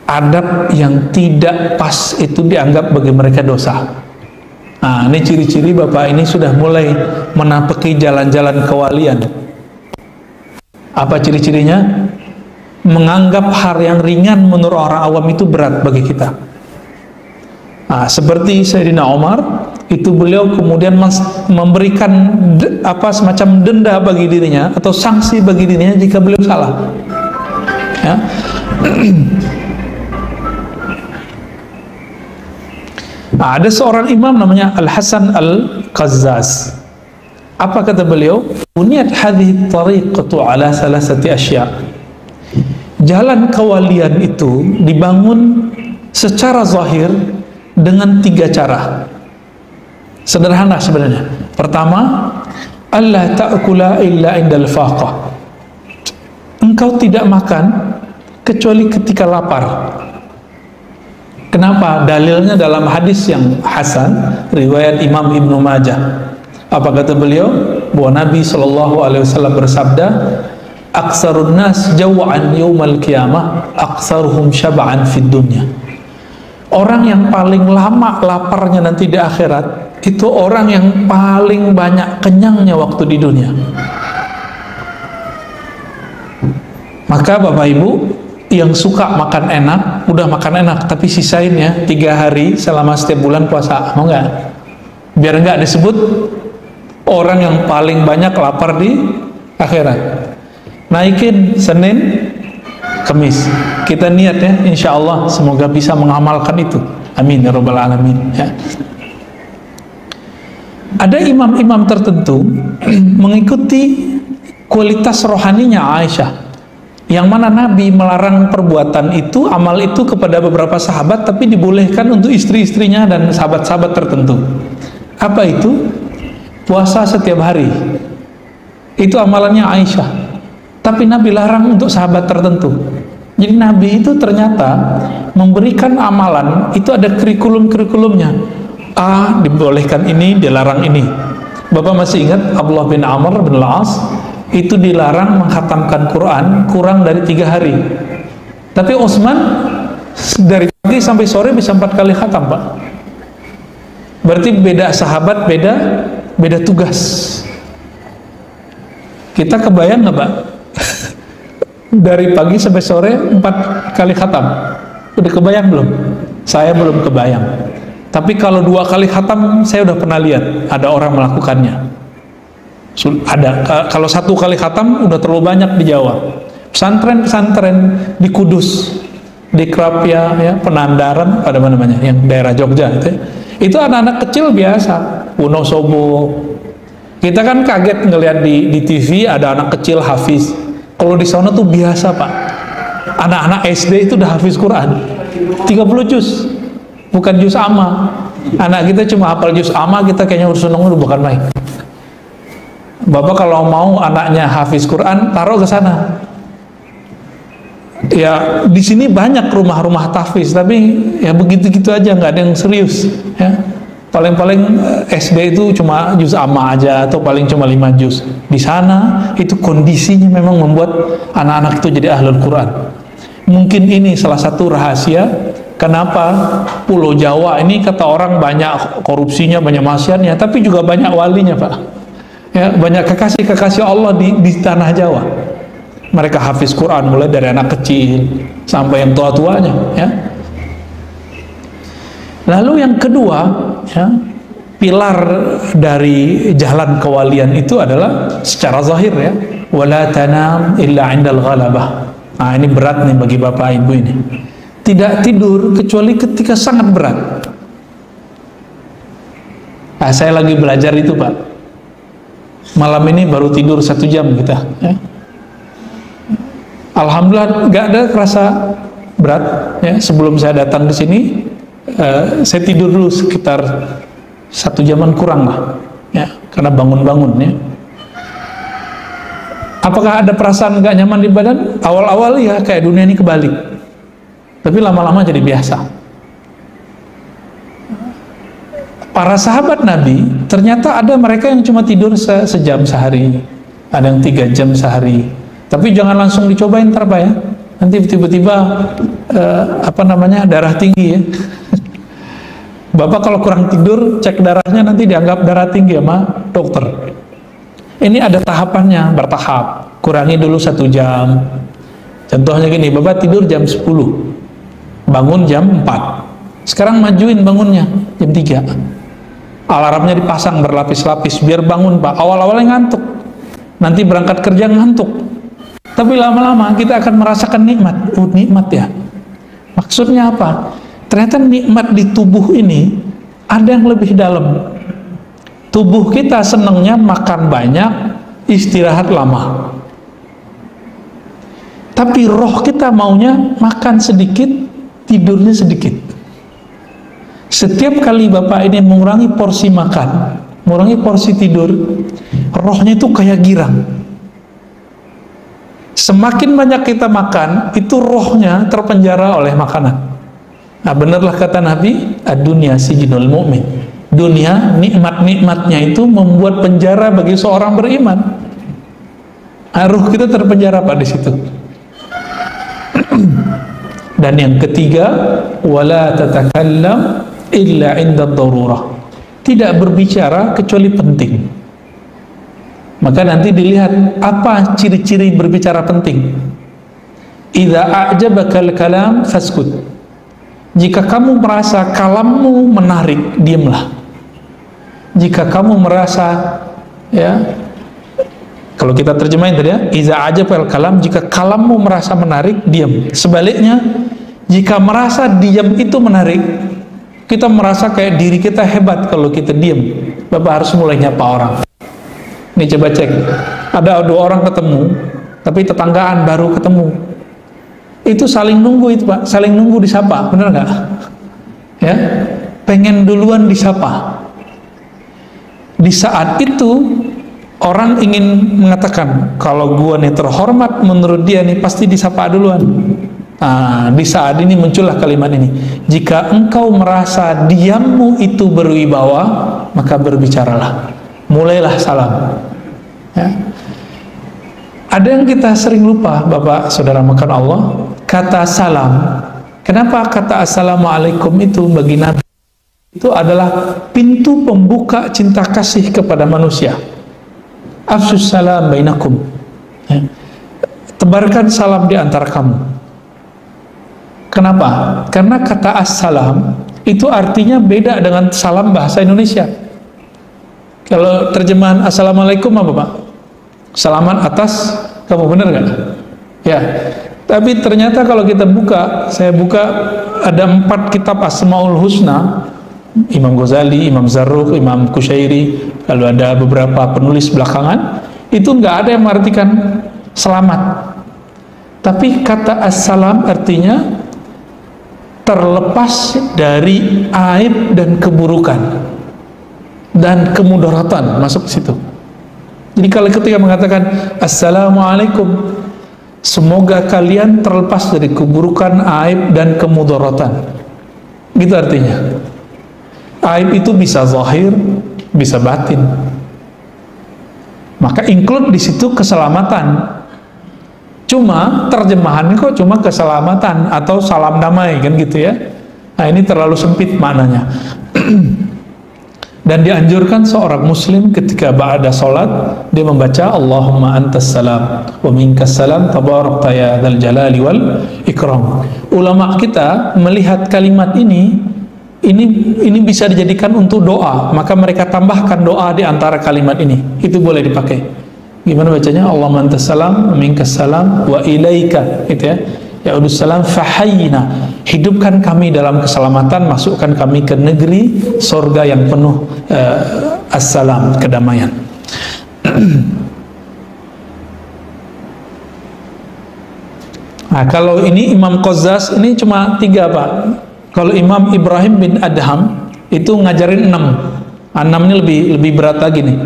S1: adab yang tidak pas itu dianggap bagi mereka dosa. Nah, ini ciri-ciri Bapak ini sudah mulai menapaki jalan-jalan kewalian. Apa ciri-cirinya? menganggap hal yang ringan menurut orang awam itu berat bagi kita. Seperti Sayyidina Umar, itu beliau kemudian memberikan semacam denda bagi dirinya atau sanksi bagi dirinya jika beliau salah. Ya. Ada seorang imam namanya Al-Hasan Al-Qazzaz. Apa kata beliau? Buniyat hadhihi tariqatu ala salasati asya. Jalan kewalian itu dibangun secara zahir dengan 3 cara. Sederhana sebenarnya. Pertama, Allah ta'kula illa indal faqah. Engkau tidak makan kecuali ketika lapar. Kenapa? Dalilnya dalam hadis yang hasan, riwayat Imam Ibnu Majah. Apa kata beliau? Bahwa Nabi SAW bersabda, "Aksarun nas jaw'an yaumal qiyamah, aksaruhum syab'an fid dunya." Orang yang paling lama laparnya nanti di akhirat, itu orang yang paling banyak kenyangnya waktu di dunia. Maka Bapak Ibu yang suka makan enak, udah makan enak, tapi sisain ya 3 hari selama setiap bulan puasa, mau nggak? Biar nggak disebut orang yang paling banyak lapar di akhirat. Naikin Senin, Kamis. Kita niat ya, insya Allah semoga bisa mengamalkan itu. Amin ya rabbal alamin. Ya. Ada imam-imam tertentu mengikuti kualitas rohaninya Aisyah, yang mana Nabi melarang perbuatan itu, amal itu kepada beberapa sahabat, tapi dibolehkan untuk istri-istrinya dan sahabat-sahabat tertentu. Apa itu? Puasa setiap hari. Itu amalannya Aisyah. Tapi Nabi larang untuk sahabat tertentu. Jadi Nabi itu ternyata memberikan amalan, itu ada kurikulum-kurikulumnya. Dibolehkan ini, dilarang ini. Bapak masih ingat Abdullah bin Amr bin Al-As itu dilarang menghatamkan Quran kurang dari 3 hari. Tapi Utsman dari pagi sampai sore bisa 4 kali khatam, Pak. Berarti beda sahabat, beda tugas. Kita kebayang nggak, Pak? Dari pagi sampai sore 4 kali khatam. Udah kebayang belum? Saya belum kebayang. Tapi kalau 2 kali khatam saya udah pernah lihat ada orang melakukannya. Ada. Kalau 1 kali khatam udah terlalu banyak di Jawa. Pesantren-pesantren di Kudus, di Krapia, ya, Penandaran, pada mana namanya, yang daerah Jogja itu, ya. Itu anak-anak kecil biasa, Wonosobo. Kita kan kaget ngelihat di TV ada anak kecil hafiz. Kalau di sana tuh biasa, Pak. Anak-anak SD itu udah hafiz Quran 30 juz, bukan juz amma. Anak kita cuma hafal juz amma, kita kayaknya udah seneng, udah bukan main. Bapak kalau mau anaknya hafiz Quran, taruh ke sana. Ya, di sini banyak rumah-rumah tahfiz, tapi ya begitu-gitu aja, nggak ada yang serius. Ya, paling-paling SD itu cuma juz amma aja, atau paling cuma 5 juz. Di sana itu kondisinya memang membuat anak-anak itu jadi ahlul Quran. Mungkin ini salah satu rahasia kenapa Pulau Jawa ini kata orang banyak korupsinya, banyak maksiatnya, tapi juga banyak walinya, Pak. Ya, banyak kekasih-kekasih Allah di tanah Jawa. Mereka hafiz Quran mulai dari anak kecil sampai yang tua-tuanya, ya. Lalu yang kedua, ya, pilar dari jalan kewalian itu adalah secara zahir, ya, wala tanam illa 'indal ghalabah. Nah, ini berat nih bagi Bapak Ibu ini. Tidak tidur kecuali ketika sangat berat. Nah, saya lagi belajar itu, Pak. Malam ini baru tidur 1 jam kita, ya. Alhamdulillah nggak ada kerasa berat, ya. Sebelum saya datang ke sini, saya tidur dulu sekitar 1 jaman kurang lah, ya, karena bangun-bangun, ya. Apakah ada perasaan nggak nyaman di badan? Awal-awal ya kayak dunia ini kebalik, tapi lama-lama jadi biasa. Para sahabat Nabi, ternyata ada mereka yang cuma tidur sejam sehari, ada yang 3 jam sehari. Tapi jangan langsung dicobain, ntar, Pak, ya. Nanti tiba-tiba darah tinggi, ya. Bapak kalau kurang tidur, cek darahnya nanti dianggap darah tinggi sama dokter. Ini ada tahapannya, bertahap. Kurangi dulu 1 jam, Contohnya gini, Bapak tidur jam 10, bangun jam 4. Sekarang majuin bangunnya jam 3. Alarmnya dipasang berlapis-lapis biar bangun, Pak. Awal-awalnya ngantuk, nanti berangkat kerja ngantuk, tapi lama-lama kita akan merasakan nikmat. Oh, nikmat ya. Maksudnya apa? Ternyata nikmat di tubuh ini ada yang lebih dalam. Tubuh kita senangnya makan banyak, istirahat lama. Tapi roh kita maunya makan sedikit, tidurnya sedikit. Setiap kali Bapak ini mengurangi porsi makan, mengurangi porsi tidur, rohnya itu kayak girang. Semakin banyak kita makan, itu rohnya terpenjara oleh makanan. Nah, benarlah kata Nabi, ad-dunya sijnul mu'min. Dunia, nikmat-nikmatnya itu membuat penjara bagi seorang beriman. Ruh kita terpenjara Pak di situ. Dan yang ketiga, wala tatakallam illa inda darurah. Tidak berbicara kecuali penting. Maka nanti dilihat apa ciri-ciri berbicara penting. Idza a'jabakal kalam faskut. Jika kamu merasa kalammu menarik, diamlah. Jika kamu merasa, ya, kalau kita terjemahin tadi ya, iza ajabal kalam, jika kalammu merasa menarik, diam. Sebaliknya, jika merasa diam itu menarik, kita merasa kayak diri kita hebat kalau kita diam. Bapak harus mulai nyapa orang. Nih coba cek, ada 2 orang ketemu, tapi tetanggaan baru ketemu. Itu saling nunggu itu Pak, saling nunggu disapa, bener nggak? Ya, pengen duluan disapa. Di saat itu orang ingin mengatakan, kalau gua nih terhormat menurut dia nih pasti disapa duluan. Nah, di saat ini muncullah kalimat ini. Jika engkau merasa diammu itu berwibawa, maka berbicaralah. Mulailah salam. Ya. Ada yang kita sering lupa, Bapak, Saudara makan Allah, kata salam. Kenapa kata assalamualaikum itu bagi Nabi itu adalah pintu pembuka cinta kasih kepada manusia. Afsus salam bainakum. Ya. Tebarkan salam di antara kamu. Kenapa? Karena kata assalam itu artinya beda dengan salam bahasa Indonesia. Kalau terjemahan assalamualaikum apa Pak? Salaman atas, kamu benar nggak? Ya. Tapi ternyata kalau kita buka, saya buka ada 4 kitab Asmaul Husna, Imam Ghazali, Imam Zarruq, Imam Kusyairi, lalu ada beberapa penulis belakangan, itu nggak ada yang mengartikan selamat. Tapi kata assalam artinya terlepas dari aib dan keburukan dan kemudaratan, masuk ke situ. Jadi kalau ketika mengatakan assalamualaikum, semoga kalian terlepas dari keburukan, aib dan kemudaratan, gitu artinya. Aib itu bisa zahir, bisa batin. Maka include di situ keselamatan. Cuma terjemahannya kok cuma keselamatan atau salam damai kan gitu ya. Nah, ini terlalu sempit maknanya. Dan dianjurkan seorang muslim ketika ba'da salat dia membaca Allahumma antas salam wa minkas salam tabarakta ya dzal jalali wal ikram. Ulama kita melihat kalimat ini bisa dijadikan untuk doa, maka mereka tambahkan doa di antara kalimat ini. Itu boleh dipakai. Gimana bacanya? Allahumma antas salam wa minkas salam wa ilaika, gitu ya. Ya'udus salam fahayyina, hidupkan kami dalam keselamatan, masukkan kami ke negeri sorga yang penuh assalam, kedamaian. Nah, kalau ini Imam Qazzaz ini cuma 3 Pak. Kalau Imam Ibrahim bin Adham itu ngajarin 6. 6 ini lebih berat lagi nih.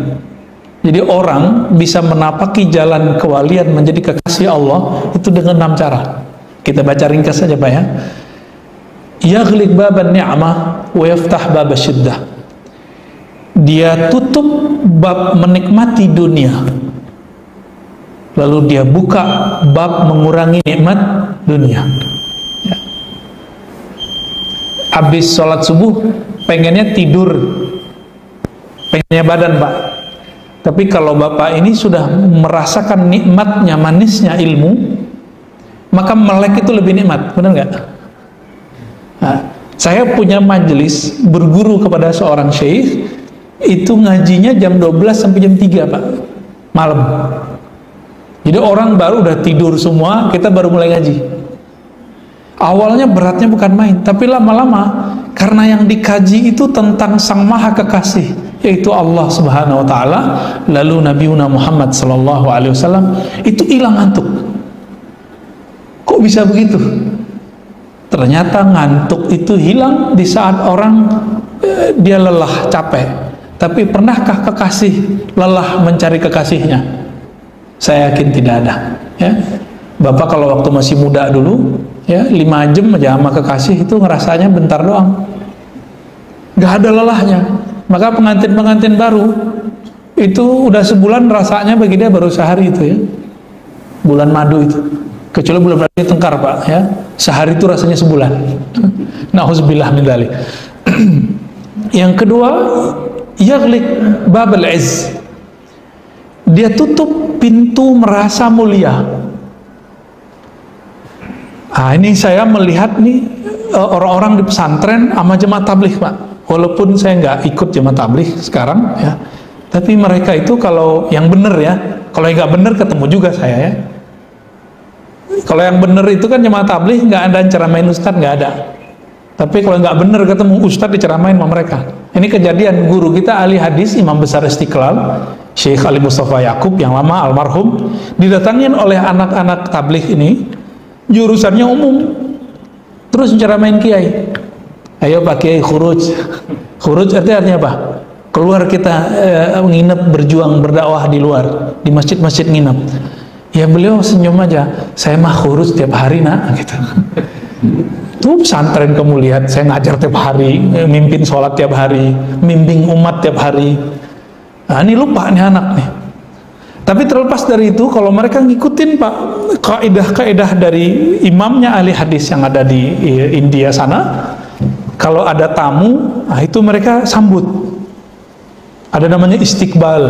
S1: Jadi orang bisa menapaki jalan kewalian menjadi kekasih Allah itu dengan 6 cara. Kita baca ringkas saja Pak ya. Yaghliq baban ni'mah wa yaftah bab syiddah. Dia tutup bab menikmati dunia, lalu dia buka bab mengurangi nikmat dunia. Ya. Habis sholat subuh pengennya tidur, pengennya badan Pak. Tapi kalau Bapak ini sudah merasakan nikmatnya, manisnya ilmu, maka melek itu lebih nikmat, benar nggak? Nah, saya punya majelis berguru kepada seorang syekh, itu ngajinya jam 12 sampai jam 3 Pak, malam. Jadi orang baru udah tidur semua, kita baru mulai ngaji. Awalnya beratnya bukan main, tapi lama-lama karena yang dikaji itu tentang Sang Maha Kekasih, yaitu Allah Subhanahu wa taala, lalu Nabiuna Muhammad sallallahu alaihi wasallam, itu hilang ngantuk. Kok bisa begitu? Ternyata ngantuk itu hilang di saat orang dia lelah, capek. Tapi pernahkah kekasih lelah mencari kekasihnya? Saya yakin tidak ada, ya. Bapak kalau waktu masih muda dulu, ya, 5 jam aja sama kekasih itu ngerasanya bentar doang, gak ada lelahnya. Maka pengantin-pengantin baru itu udah sebulan rasanya bagi dia baru sehari itu, ya, bulan madu itu. Kecuali bulan berarti tengkar Pak, ya, sehari itu rasanya sebulan. Nauzubillah min dzalik. Yang kedua, yaghliq babal izz, dia tutup pintu merasa mulia. Nah, ini saya melihat nih orang-orang di pesantren sama jemaah tabligh Pak, walaupun saya nggak ikut jemaah tabligh sekarang, ya, tapi mereka itu kalau yang bener, ya, kalau yang nggak bener ketemu juga saya, ya. Kalau yang bener itu kan jemaah tabligh nggak ada ceramain ustadz, nggak ada. Tapi kalau nggak bener ketemu ustadz diceramain sama mereka. Ini kejadian guru kita ahli hadis Imam Besar Istiqlal Syekh Ali Mustafa Yakub yang lama almarhum, didatangin oleh anak-anak tabligh ini, jurusannya umum, terus ceramain kiai. Ayo Pak Kiai khuruj. Khuruj artinya apa? Keluar kita nginep, berjuang berdakwah di luar, di masjid-masjid nginep. Ya beliau senyum aja, saya mah khuruj tiap hari nak, gitu. Tuh pesantren kamu lihat, saya ngajar tiap hari, mimpin sholat tiap hari, mimpin umat tiap hari. Nah ini lupa nih anak nih. Tapi terlepas dari itu, kalau mereka ngikutin Pak kaidah-kaidah dari imamnya ahli hadis yang ada di India sana, kalau ada tamu, nah itu mereka sambut. Ada namanya istiqbal,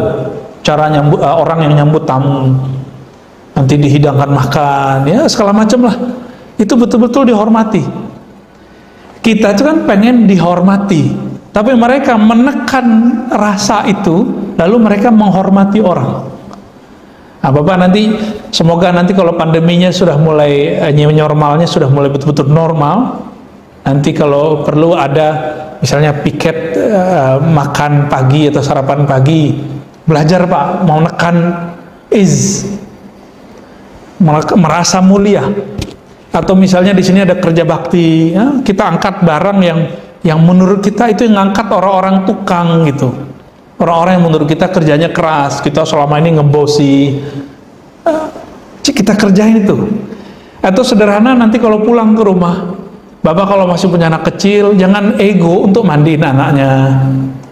S1: cara nyambut orang yang nyambut tamu. Nanti dihidangkan makan, ya segala macam lah. Itu betul-betul dihormati. Kita itu kan pengen dihormati, tapi mereka menekan rasa itu, lalu mereka menghormati orang. Nah Bapak nanti, semoga nanti kalau pandeminya sudah mulai, normalnya sudah mulai betul-betul normal, nanti kalau perlu ada misalnya piket makan pagi atau sarapan pagi, belajar Pak, mau nekan merasa mulia. Atau misalnya di sini ada kerja bakti, ya, kita angkat barang yang menurut kita itu yang ngangkat orang-orang tukang gitu, orang-orang yang menurut kita kerjanya keras, kita selama ini ngebosi, kita kerjain itu. Atau sederhana, nanti kalau pulang ke rumah, Bapak kalau masih punya anak kecil, jangan ego untuk mandiin anaknya,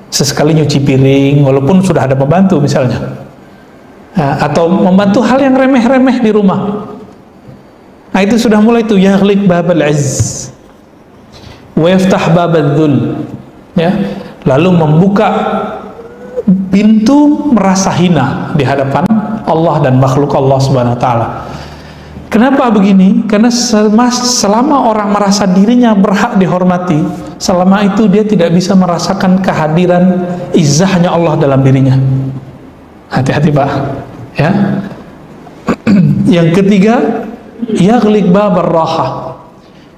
S1: sesekali nyuci piring walaupun sudah ada pembantu misalnya. Atau membantu hal yang remeh-remeh di rumah. Nah itu sudah mulai tuh, yaghliq babal izz wa yaftah babal dhul, ya, lalu membuka pintu merasa hina di hadapan Allah dan makhluk Allah Subhanahu wa taala. Kenapa begini? Karena selama orang merasa dirinya berhak dihormati, selama itu dia tidak bisa merasakan kehadiran izzahnya Allah dalam dirinya. Hati-hati Pak, ya. Yang ketiga, yaghliq babar raha,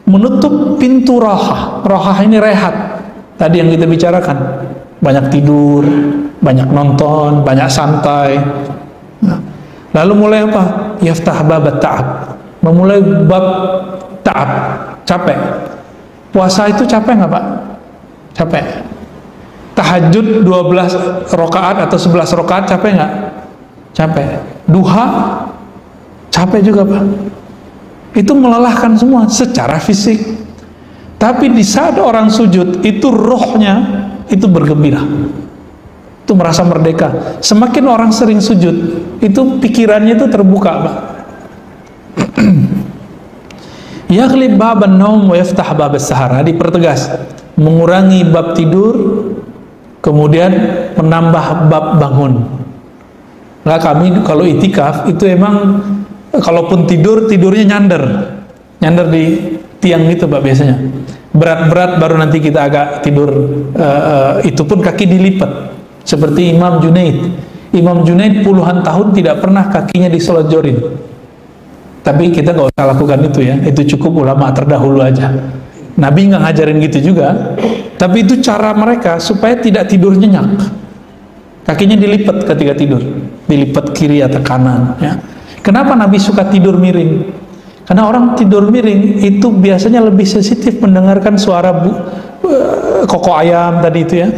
S1: menutup pintu raha. Raha ini rehat, tadi yang kita bicarakan, banyak tidur, banyak nonton, banyak santai. Lalu mulai apa? Yaftah babat ta'ab, memulai bab ta'ab, capek. Puasa itu capek nggak Pak? Capek. Tahajud 12 rakaat atau 11 rakaat capek nggak? Capek. Duha capek juga Pak. Itu melelahkan semua secara fisik. Tapi di saat orang sujud, itu rohnya itu bergembira, itu merasa merdeka. Semakin orang sering sujud, itu pikirannya itu terbuka Pak. Yaghlib baban naum wa yaftah babas sahara, dipertegas, mengurangi bab tidur, kemudian menambah bab bangun. Nah kami kalau itikaf itu emang kalaupun tidurnya nyander di tiang gitu Pak biasanya. Berat-berat baru nanti kita agak tidur, itu pun kaki dilipat. Seperti Imam Junaid puluhan tahun tidak pernah kakinya diselonjorin. Tapi kita gak usah lakukan itu ya, itu cukup ulama terdahulu aja. Nabi nggak ngajarin gitu juga, tapi itu cara mereka supaya tidak tidur nyenyak. Kakinya dilipat ketika tidur, dilipat kiri atau kanan ya. Kenapa Nabi suka tidur miring? Karena orang tidur miring itu biasanya lebih sensitif mendengarkan suara koko ayam tadi itu ya.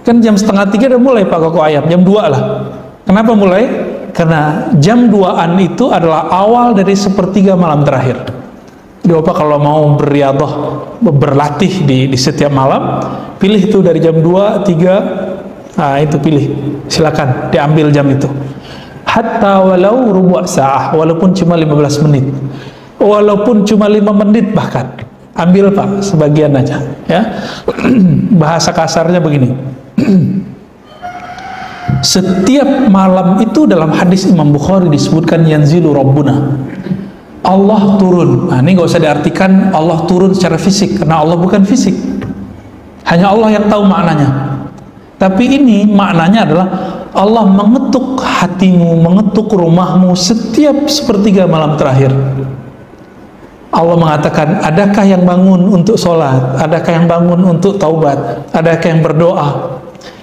S1: Kan jam 2:30 udah mulai Pak koko ayam, jam 2 lah. Kenapa mulai? Karena jam 2-an itu adalah awal dari 1/3 malam terakhir. Jadi Bapak kalau mau beriadah, berlatih di setiap malam, pilih itu dari jam 2, 3, nah itu pilih, silakan diambil jam itu. Hatta walau rubu' sa'ah, walaupun cuma 15 menit. Walaupun cuma 5 menit bahkan, ambil Pak, sebagian aja ya. Bahasa kasarnya begini. Setiap malam itu dalam hadis Imam Bukhari disebutkan yanzilu Rabbuna, Allah turun. Nah, ini gak usah diartikan Allah turun secara fisik, karena Allah bukan fisik, hanya Allah yang tahu maknanya. Tapi ini maknanya adalah Allah mengetuk hatimu, mengetuk rumahmu setiap 1/3 malam terakhir. Allah mengatakan, adakah yang bangun untuk sholat? Adakah yang bangun untuk taubat? Adakah yang berdoa?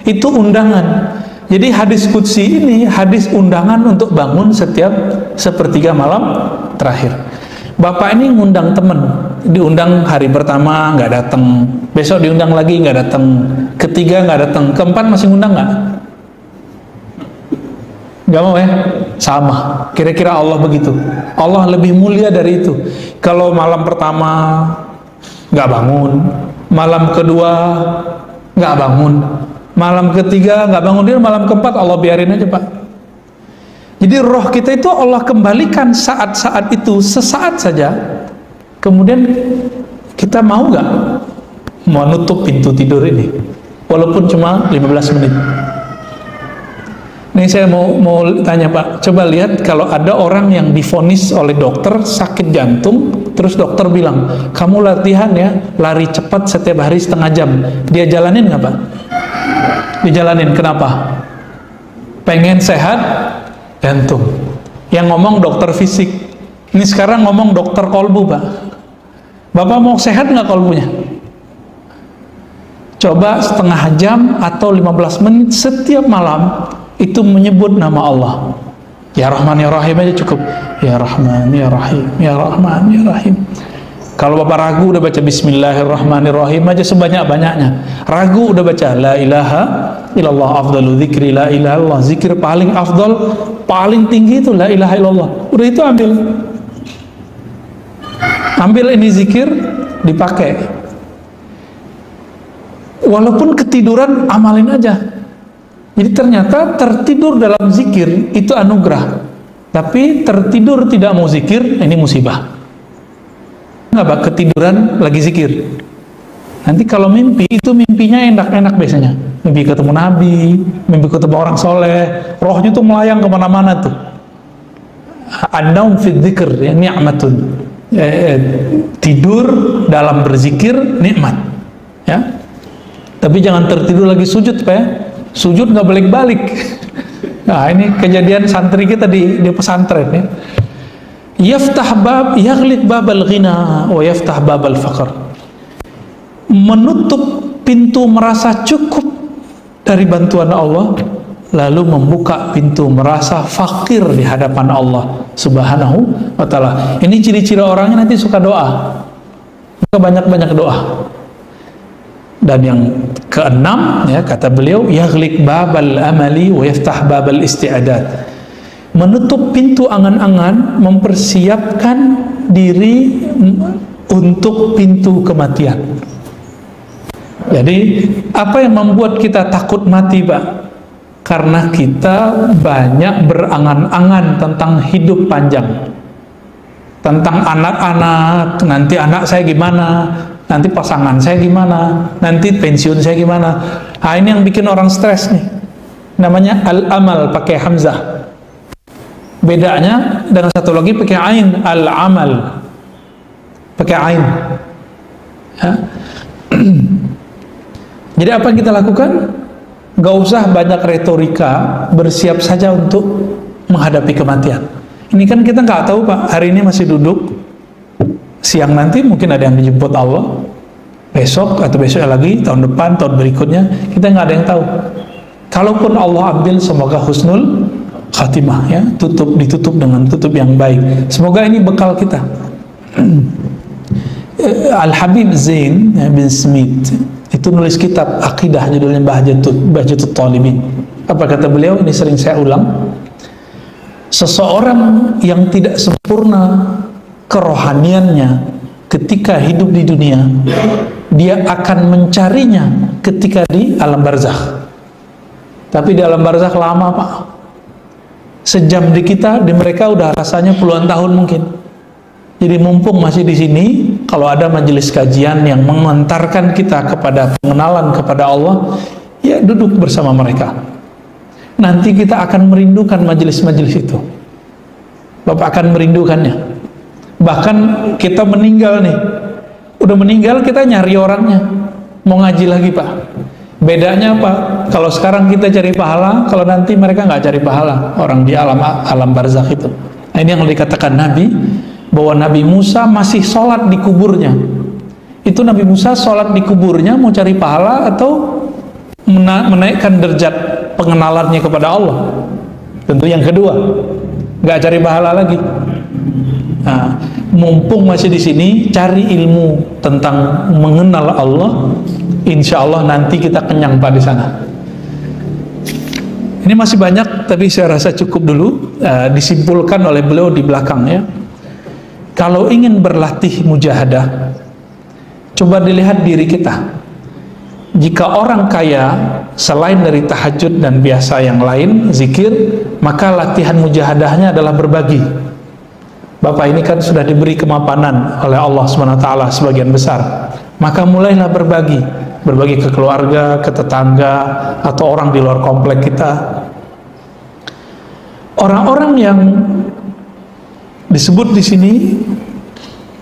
S1: Itu undangan. Jadi hadis qudsi ini hadis undangan untuk bangun setiap 1/3 malam terakhir. Bapak ini ngundang temen, diundang hari pertama nggak datang, besok diundang lagi nggak datang, ketiga nggak datang, keempat masih ngundang nggak? Nggak mau ya? Sama. Kira-kira Allah begitu. Allah lebih mulia dari itu. Kalau malam pertama nggak bangun, malam kedua nggak bangun, malam ketiga nggak bangun, dia malam keempat Allah biarin aja Pak. Jadi roh kita itu Allah kembalikan saat-saat itu, sesaat saja. Kemudian kita mau nggak menutup pintu tidur ini, walaupun cuma 15 menit. Nih saya mau tanya Pak, coba lihat kalau ada orang yang divonis oleh dokter sakit jantung, terus dokter bilang, kamu latihan ya, lari cepat setiap hari 1/2 jam. Dia jalanin nggak Pak? Dijalanin, kenapa? Pengen sehat jantung. Yang ngomong dokter fisik. Ini sekarang ngomong dokter kolbu Pak. Bapak mau sehat nggak kolbunya? Coba 1/2 jam atau 15 menit setiap malam itu menyebut nama Allah. Ya Rahman ya Rahim aja cukup. Ya Rahman ya Rahim, ya Rahman ya Rahim. Kalau Bapak ragu udah baca Bismillahirrahmanirrahim aja sebanyak-banyaknya. Ragu udah baca La ilaha illallah afdalu dzikri la ilaha illallah. Zikir paling afdal, paling tinggi itu La ilaha illallah. Udah itu ambil. Ambil ini zikir, dipakai. Walaupun ketiduran, amalin aja. Jadi ternyata tertidur dalam zikir itu anugerah, tapi tertidur tidak mau zikir ini musibah. Nggak Pak, ketiduran lagi zikir. Nanti kalau mimpi itu mimpinya enak-enak biasanya. Mimpi ketemu Nabi, mimpi ketemu orang soleh, rohnya tuh melayang kemana-mana tuh. An-naum fi dzikr ya ni'matun. Tidur dalam berzikir nikmat. Ya. Tapi jangan tertidur lagi sujud Pak ya. Sujud nggak balik-balik. Nah ini kejadian santri kita di pesantren ya. Yaftah bab, yaghliq babal ghina wa yaftah babal faqr. Menutup pintu merasa cukup dari bantuan Allah, lalu membuka pintu merasa fakir di hadapan Allah Subhanahu wa ta'ala. Ini ciri-ciri orangnya nanti suka doa. Maka banyak-banyak doa. Dan yang keenam ya kata beliau yaghliq babal amali wa yaftah babal isti'adat. Menutup pintu angan-angan, mempersiapkan diri untuk pintu kematian. Jadi apa yang membuat kita takut mati Pak? Karena kita banyak berangan-angan tentang hidup panjang, tentang anak-anak, nanti anak saya gimana, nanti pasangan saya gimana, nanti pensiun saya gimana. Nah ini yang bikin orang stres nih, namanya al-amal pakai hamzah. Bedanya dengan satu lagi pakai ain, al-amal, pakai ain. Ya. Jadi apa yang kita lakukan? Gak usah banyak retorika, bersiap saja untuk menghadapi kematian. Ini kan kita nggak tahu Pak, hari ini masih duduk, siang nanti mungkin ada yang dijemput Allah, besok atau besok lagi, tahun depan, tahun berikutnya, kita nggak ada yang tahu. Kalaupun Allah ambil, semoga husnul khatimah, ya, ditutup dengan tutup yang baik. Semoga ini bekal kita. Al-Habib Zain bin Smith itu nulis kitab akidah, judulnya Bahjatut Talibin. Apa kata beliau? Ini sering saya ulang. Seseorang yang tidak sempurna kerohaniannya ketika hidup di dunia, dia akan mencarinya ketika di alam barzakh. Tapi di alam barzakh lama Pak, sejam di kita, di mereka udah rasanya puluhan tahun mungkin. Jadi mumpung masih di sini, kalau ada majelis kajian yang mengantarkan kita kepada pengenalan kepada Allah, ya duduk bersama mereka. Nanti kita akan merindukan majelis-majelis itu. Bapak akan merindukannya. Bahkan kita meninggal nih, udah meninggal kita nyari orangnya, mau ngaji lagi Pak. Bedanya apa? Kalau sekarang kita cari pahala, kalau nanti mereka nggak cari pahala, orang di alam barzakh itu. Nah, ini yang dikatakan Nabi, bahwa Nabi Musa masih sholat di kuburnya. Itu Nabi Musa sholat di kuburnya mau cari pahala atau menaikkan derajat pengenalannya kepada Allah? Tentu yang kedua, nggak cari pahala lagi. Nah, mumpung masih di sini, cari ilmu tentang mengenal Allah. Insya Allah nanti kita kenyang Pak di sana. Ini masih banyak, tapi saya rasa cukup dulu. Disimpulkan oleh beliau di belakang, ya. Kalau ingin berlatih mujahadah, coba dilihat diri kita. Jika orang kaya, selain dari tahajud dan biasa yang lain, zikir, maka latihan mujahadahnya adalah berbagi. Bapak ini kan sudah diberi kemapanan oleh Allah SWT sebagian besar, maka mulailah berbagi. Berbagi ke keluarga, ke tetangga, atau orang di luar komplek kita. Orang-orang yang disebut di sini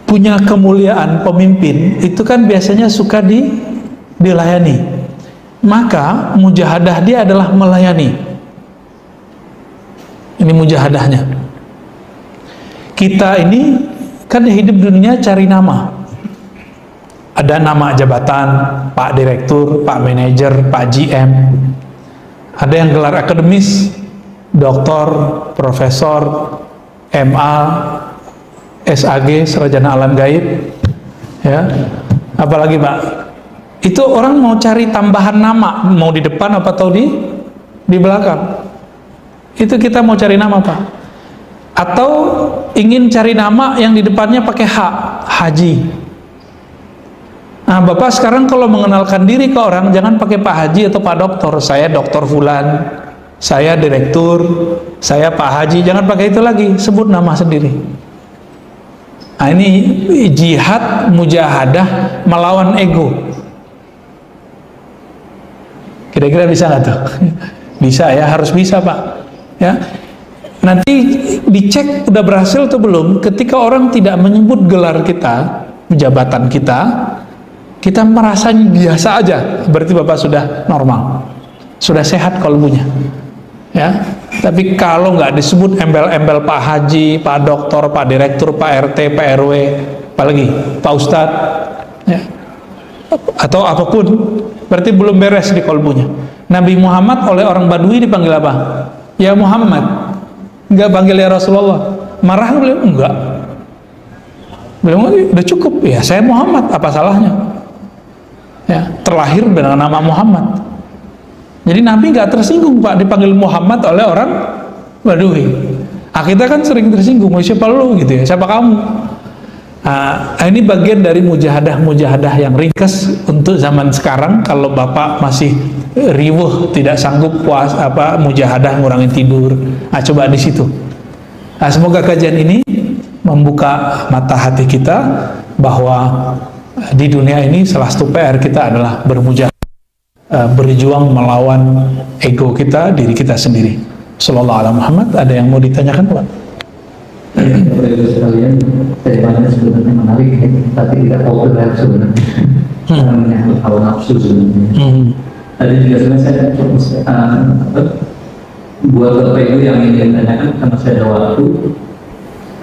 S1: punya kemuliaan pemimpin, itu kan biasanya suka dilayani. Maka mujahadah dia adalah melayani. Ini mujahadahnya. Kita ini kan hidup dunia cari nama. Ada nama jabatan, Pak Direktur, Pak Manajer, Pak GM. Ada yang gelar akademis, Doktor, Profesor, MA, SAG, Sarjana Alam Gaib, ya. Apalagi Pak, itu orang mau cari tambahan nama, mau di depan apa atau di belakang. Itu kita mau cari nama Pak. Atau ingin cari nama yang di depannya pakai H, Haji. Nah Bapak sekarang kalau mengenalkan diri ke orang, jangan pakai Pak Haji atau Pak Doktor. Saya Doktor Fulan, saya Direktur, saya Pak Haji. Jangan pakai itu lagi, sebut nama sendiri. Nah ini jihad mujahadah melawan ego. Kira-kira bisa nggak tuh? Bisa ya, harus bisa Pak. Ya, nanti dicek udah berhasil atau belum. Ketika orang tidak menyebut gelar kita, jabatan kita, kita merasa biasa aja, berarti Bapak sudah normal, sudah sehat kalbunya, ya. Tapi kalau nggak disebut embel-embel Pak Haji, Pak Doktor, Pak Direktur, Pak RT, Pak RW, apalagi Pak Ustadz, ya, atau apapun, berarti belum beres di kalbunya. Nabi Muhammad oleh orang Badui dipanggil apa? Ya Muhammad, nggak panggil ya Rasulullah. Marah beliau? Enggak. Beliau udah cukup, ya saya Muhammad, apa salahnya? Ya, terlahir dengan nama Muhammad. Jadi Nabi nggak tersinggung Pak dipanggil Muhammad oleh orang Badui. Kita kan sering tersinggung, siapa lu gitu ya, siapa kamu? Ini bagian dari mujahadah yang ringkas untuk zaman sekarang. Kalau Bapak masih riweuh, tidak sanggup mujahadah ngurangin tidur, coba di situ. Semoga kajian ini membuka mata hati kita bahwa di dunia ini salah satu PR kita adalah berjuang melawan ego kita, diri kita sendiri. Sallallahu alaihi Muhammad. Ada yang mau ditanyakan, Pak?
S2: Bapak Ibu sekalian, temanya sebenarnya menarik, tapi tidak populer sebenarnya. Karena menyangkut hawa nafsu sebenarnya. Tadi juga sebenarnya saya buat Bapak Ibu yang ingin ditanyakan, karena saya ada waktu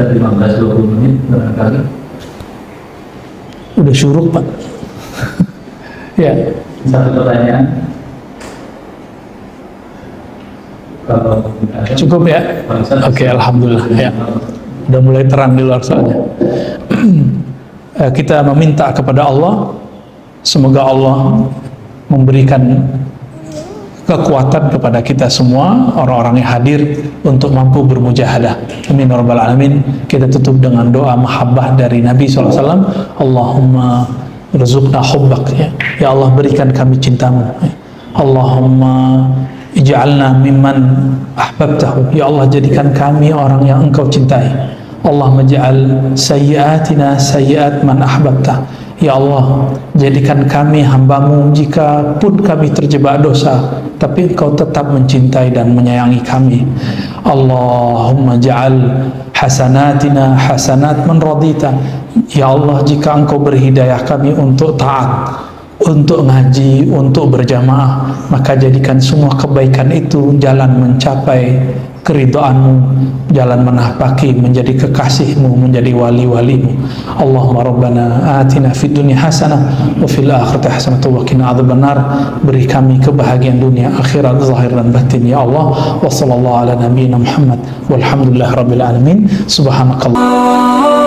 S2: sekitar 15-20 menit barangkali.
S1: Udah syuruk, Pak. Ya.
S2: Satu pertanyaan. Kalau
S1: Cukup ya? Oke, alhamdulillah. Ya. Udah mulai terang di luar sana. Kita meminta kepada Allah, semoga Allah memberikan kekuatan kepada kita semua, orang-orang yang hadir, untuk mampu bermujahadah. Amin ya rabbal alamin. Kita tutup dengan doa mahabbah dari Nabi SAW. Allahumma rizukna hubbak, ya Allah berikan kami cintamu. Allahumma ij'alna mimman ahbabtahu, ya Allah jadikan kami orang yang engkau cintai. Allahumma ja'al sayyiatina sayyiat man ahbabtah, ya Allah jadikan kami hambamu jika pun kami terjebak dosa, tapi engkau tetap mencintai dan menyayangi kami. Allahumma ja'al hasanatina hasanat man radita, ya Allah jika engkau berhidayah kami untuk taat, untuk ngaji, untuk berjamaah, maka jadikan semua kebaikan itu jalan mencapai keridhaanmu, jalan menapaki menjadi kekasihmu, menjadi wali-walimu. Allahumma rabbana atina fid dunya hasanah wa fil akhirati hasanah wa qina adzabannar. Beri kami kebahagiaan dunia akhirat zahir dan batin ya Allah. Wa sallallahu ala nabiyyina Muhammad walhamdulillah rabbil alamin. Subhanakallah.